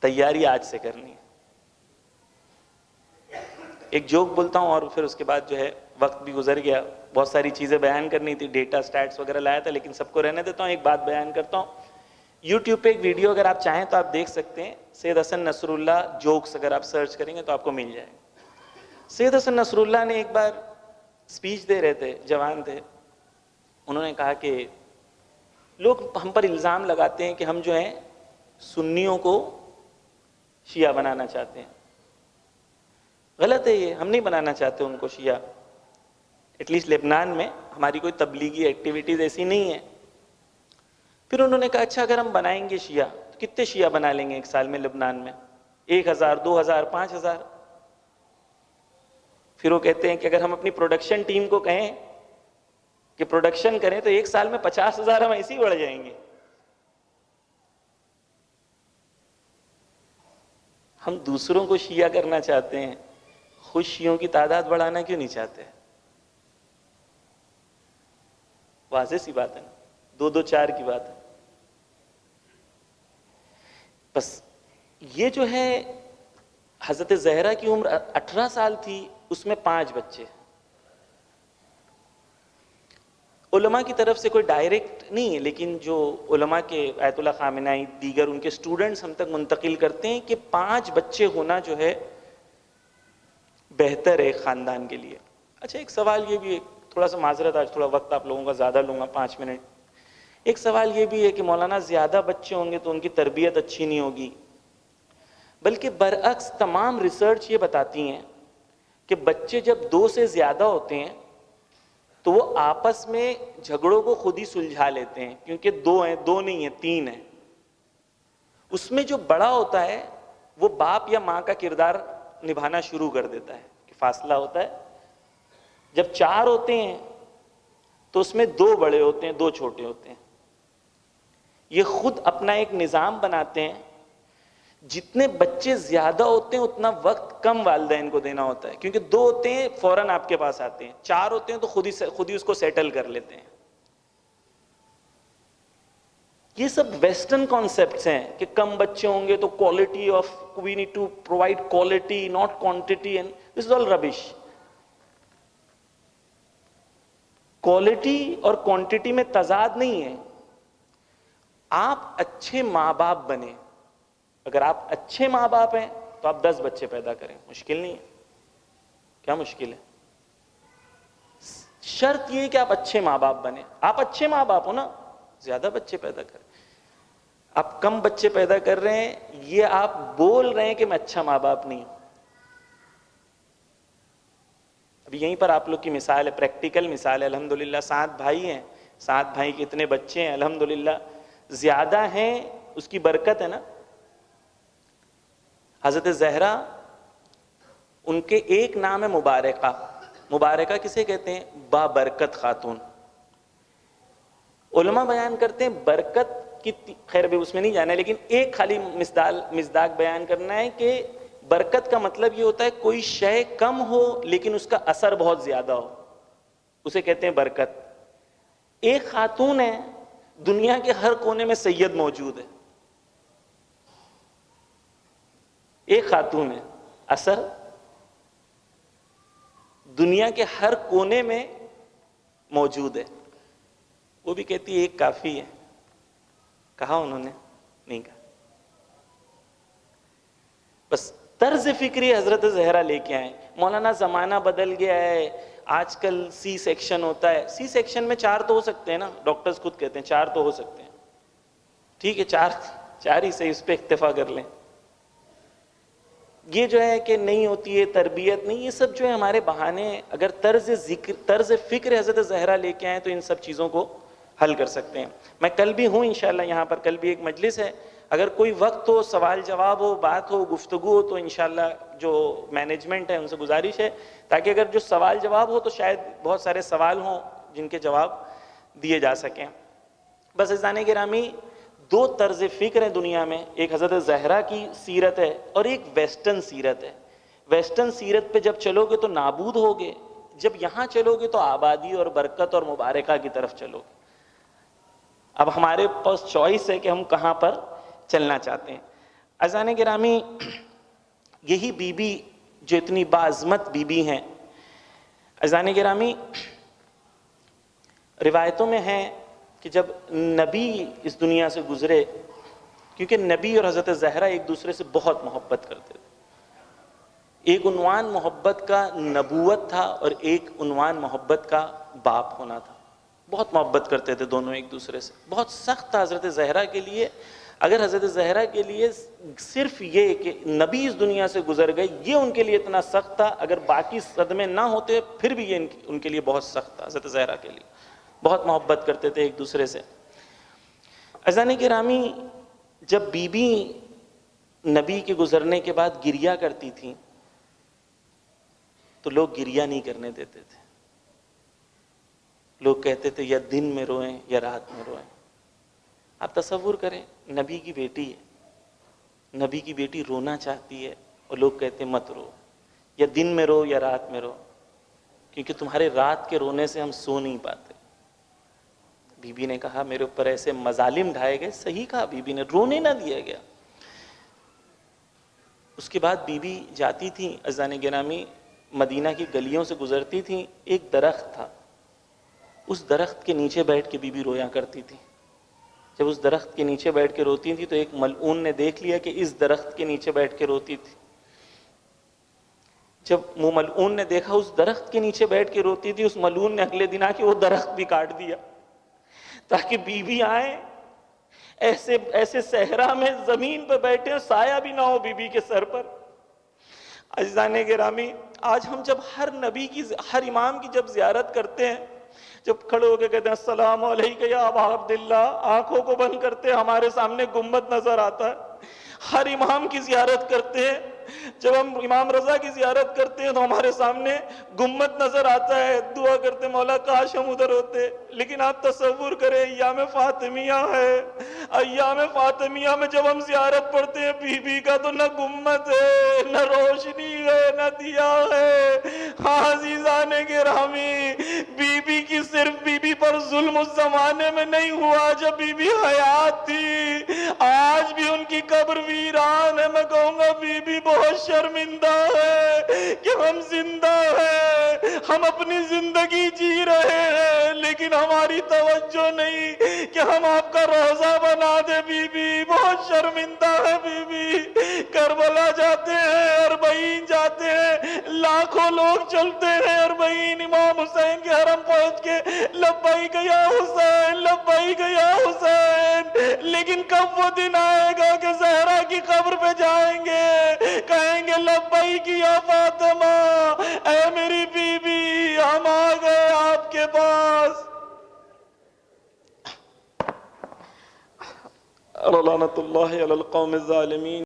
تیاری آج سے کرنی ہے. ایک جوک بولتا ہوں اور پھر اس کے بعد جو ہے وقت بھی گزر گیا، بہت ساری چیزیں بیان کرنی تھی، ڈیٹا سٹیٹس وغیرہ لایا تھا، لیکن سب کو رہنے دیتا ہوں. ایک بات بیان کرتا ہوں. یوٹیوب پہ ایک ویڈیو اگر آپ چاہیں تو آپ دیکھ سکتے ہیں، سید حسن نصر اللہ جوکس، اگر آپ سرچ کریں گے تو آپ کو مل جائے گا. سید حسن نصر اللہ نے ایک بار اسپیچ دے رہے تھے، جوان تھے. انہوں نے کہا کہ لوگ ہم پر الزام لگاتے ہیں کہ ہم جو ہیں سنیوں کو شیعہ بنانا چاہتے ہیں. غلط ہے یہ، ہم نہیں بنانا چاہتے ان کو شیعہ. ایٹ لیسٹ لبنان میں ہماری کوئی تبلیغی ایکٹیویٹیز ایسی نہیں ہے. پھر انہوں نے کہا اچھا اگر ہم بنائیں گے شیعہ تو کتنے شیعہ بنا لیں گے ایک سال میں لبنان میں؟ 1000، 2000، 5000. پھر وہ کہتے ہیں کہ اگر ہم اپنی پروڈکشن ٹیم کو کہیں کہ پروڈکشن کریں تو ایک سال میں 50,000 ہم ایسے ہی بڑھ جائیں گے. ہم دوسروں کو شیعہ کرنا چاہتے ہیں، خود شیعوں کی تعداد بڑھانا کیوں نہیں چاہتے؟ واضح سی بات ہے نا، 2 2 4 کی بات ہے. بس یہ جو ہے حضرت زہرا کی عمر 18 سال تھی، اس میں 5 بچے. علماء کی طرف سے کوئی ڈائریکٹ نہیں ہے، لیکن جو علماء کے آیت اللہ خامنہئی دیگر ان کے سٹوڈنٹس ہم تک منتقل کرتے ہیں کہ 5 بچے ہونا جو ہے بہتر ہے خاندان کے لیے. اچھا ایک سوال یہ بھی ہے، تھوڑا سا معذرت، آج تھوڑا وقت آپ لوگوں کا زیادہ لوں گا، 5 منٹ. ایک سوال یہ بھی ہے کہ مولانا زیادہ بچے ہوں گے تو ان کی تربیت اچھی نہیں ہوگی، بلکہ برعکس تمام ریسرچ یہ بتاتی ہیں کہ بچے جب 2 سے زیادہ ہوتے ہیں تو وہ آپس میں جھگڑوں کو خود ہی سلجھا لیتے ہیں، کیونکہ 2 ہیں، 2 نہیں ہیں، 3 ہیں. اس میں جو بڑا ہوتا ہے وہ باپ یا ماں کا کردار نبھانا شروع کر دیتا ہے، کہ فاصلہ ہوتا ہے. جب 4 ہوتے ہیں تو اس میں 2 بڑے ہوتے ہیں، 2 چھوٹے ہوتے ہیں. یہ خود اپنا ایک نظام بناتے ہیں. جتنے بچے زیادہ ہوتے ہیں اتنا وقت کم والدین کو دینا ہوتا ہے، کیونکہ 2 ہوتے ہیں فوراً آپ کے پاس آتے ہیں، 4 ہوتے ہیں تو خود ہی اس کو سیٹل کر لیتے ہیں. یہ سب ویسٹرن کانسیپٹس ہیں کہ کم بچے ہوں گے تو quality of we need to provide quality not quantity, and this is all rubbish. Quality اور کوانٹٹی میں تضاد نہیں ہے. آپ اچھے ماں باپ بنے. اگر آپ اچھے ماں باپ ہیں تو آپ 10 بچے پیدا کریں، مشکل نہیں ہے. کیا مشکل ہے؟ شرط یہ کہ آپ اچھے ماں باپ بنے. آپ اچھے ماں باپ ہو نا، زیادہ بچے پیدا کریں. آپ کم بچے پیدا کر رہے ہیں، یہ آپ بول رہے ہیں کہ میں اچھا ماں باپ نہیں ہوں. ابھی یہیں پر آپ لوگ کی مثال ہے، پریکٹیکل مثال ہے، الحمدللہ 7 بھائی ہیں، 7 بھائی کے اتنے بچے ہیں، الحمدللہ زیادہ ہیں، اس کی برکت ہے نا۔ حضرت زہرا، ان کے ایک نام ہے مبارکہ۔ مبارکہ کسے کہتے ہیں؟ بابرکت خاتون۔ علماء بیان کرتے ہیں برکت کی، خیر بھی اس میں نہیں جانا ہے، لیکن ایک خالی مصداق بیان کرنا ہے کہ برکت کا مطلب یہ ہوتا ہے کوئی شے کم ہو لیکن اس کا اثر بہت زیادہ ہو، اسے کہتے ہیں برکت۔ ایک خاتون ہے، دنیا کے ہر کونے میں سید موجود ہے، ایک خاتون ہے، اثر دنیا کے ہر کونے میں موجود ہے۔ وہ بھی کہتی ہے ایک کافی ہے، کہا انہوں نے؟ نہیں کہا، بس طرز فکری حضرت زہرا لے کے آئے۔ مولانا زمانہ بدل گیا ہے، آج کل سی سیکشن ہوتا ہے، سی سیکشن میں 4 تو ہو سکتے ہیں نا، ڈاکٹرز خود کہتے ہیں 4 تو ہو سکتے ہیں، ٹھیک ہے 4 ہی صحیح، اس پہ اکتفا کر لیں۔ یہ جو ہے کہ نہیں ہوتی ہے تربیت، نہیں، یہ سب جو ہے ہمارے بہانے ہیں۔ اگر طرز فکر حضرت زہرا لے کے آئیں تو ان سب چیزوں کو حل کر سکتے ہیں۔ میں کل بھی ہوں انشاءاللہ یہاں پر، کل بھی ایک مجلس ہے، اگر کوئی وقت ہو، سوال جواب ہو، بات ہو، گفتگو ہو، تو انشاءاللہ جو مینجمنٹ ہے ان سے گزارش ہے تاکہ اگر جو سوال جواب ہو تو شاید بہت سارے سوال ہوں جن کے جواب دیے جا سکیں۔ بس عزیزان گرامی، 2 طرز فکر ہیں دنیا میں، ایک حضرت زہرا کی سیرت ہے اور ایک ویسٹرن سیرت ہے۔ ویسٹرن سیرت پہ جب چلو گے تو نابود ہوگے، جب یہاں چلو گے تو آبادی اور برکت اور مبارکہ کی طرف چلو گے۔ اب ہمارے پاس چوائس ہے کہ ہم کہاں پر چلنا چاہتے ہیں۔ عزیزان گرامی، یہی بی بی جو اتنی باعظمت بی بی ہیں، عزیزان گرامی روایتوں میں ہے کہ جب نبی اس دنیا سے گزرے، کیونکہ نبی اور حضرت زہرا ایک دوسرے سے بہت محبت کرتے تھے، ایک عنوان محبت کا نبوت تھا اور ایک عنوان محبت کا باپ ہونا تھا، بہت محبت کرتے تھے دونوں ایک دوسرے سے، بہت سخت تھا حضرت زہرا کے لیے۔ اگر حضرت زہرا کے لیے صرف یہ کہ نبی اس دنیا سے گزر گئے یہ ان کے لیے اتنا سخت تھا، اگر باقی صدمے نہ ہوتے پھر بھی یہ ان کے لیے بہت سخت تھا، حضرت زہرا کے لیے بہت محبت کرتے تھے ایک دوسرے سے۔ عزیزان گرامی، جب بی بی نبی کے گزرنے کے بعد گریہ کرتی تھیں تو لوگ گریہ نہیں کرنے دیتے تھے، لوگ کہتے تھے یا دن میں روئیں یا رات میں روئیں۔ آپ تصور کریں، نبی کی بیٹی ہے، نبی کی بیٹی رونا چاہتی ہے اور لوگ کہتے ہیں مت رو، یا دن میں رو یا رات میں رو، کیونکہ تمہارے رات کے رونے سے ہم سو نہیں پاتے۔ بی بی نے کہا میرے اوپر ایسے مظالم ڈھائے گئے، صحیح کہا بی بی نے، رونے نہ دیا گیا۔ اس کے بعد بی بی جاتی تھیں عزیزان گرامی، مدینہ کی گلیوں سے گزرتی تھیں، ایک درخت تھا، اس درخت کے نیچے بیٹھ کے بی بی رویا کرتی تھی۔ جب اس درخت کے نیچے بیٹھ کے روتی تھی تو ایک ملعون نے دیکھ لیا کہ اس درخت کے نیچے بیٹھ کے روتی تھی۔ جب وہ ملعون نے دیکھا اس درخت کے نیچے بیٹھ کے روتی تھی، اس ملعون نے اگلے دن آ کے وہ درخت بھی کاٹ دیا تاکہ بی بی آئیں ایسے صحرا میں زمین پہ بیٹھے، سایہ بھی نہ ہو بی بی کے سر پر۔ عزیزان گرامی، آج ہم جب ہر نبی کی، ہر امام کی جب زیارت کرتے ہیں، جب کھڑے ہو کے کہتے ہیں السلام علیکم یا ابا عبداللہ، آنکھوں کو بند کرتے ہمارے سامنے گنبد نظر آتا ہے۔ ہر امام کی زیارت کرتے ہیں، جب ہم امام رضا کی زیارت کرتے ہیں تو ہمارے سامنے گنبد نظر آتا ہے، دعا کرتے مولا کاش ہم ادھر ہوتے۔ لیکن آپ تصور کریں، ایام فاطمیہ ہے، ایام فاطمیہ میں جب ہم زیارت پڑھتے ہیں بی بی کا تو نہ گنبد ہے، نہ روشنی ہے، نہ دیا ہے۔ ہاں عزیزان گرامی، بی بی کی صرف بی بی پر ظلم اس زمانے میں نہیں ہوا جب بی بی حیات تھی، آج بھی ان کی قبر ویران ہے۔ میں کہوں گا بی بی بہت شرمندہ ہے کہ ہم زندہ ہیں، ہم اپنی زندگی جی رہے ہیں لیکن ہماری توجہ نہیں کہ ہم آپ کا روزہ بنا دے۔ بی بی بہت شرمندہ ہے، بی بی کربلا جاتے ہیں، اربعین جاتے ہیں، لاکھوں لوگ چلتے ہیں اربعین، امام حسین کے حرم پہنچ کے لبیک یا حسین، لبیک یا حسین، لیکن کب وہ دن آئے گا کہ زہرا کی قبر پہ جائیں گے، کہیں گے لبیک یا فاطمہ، اے میری بی بی، لعنت اللہ علی القوم الظالمین.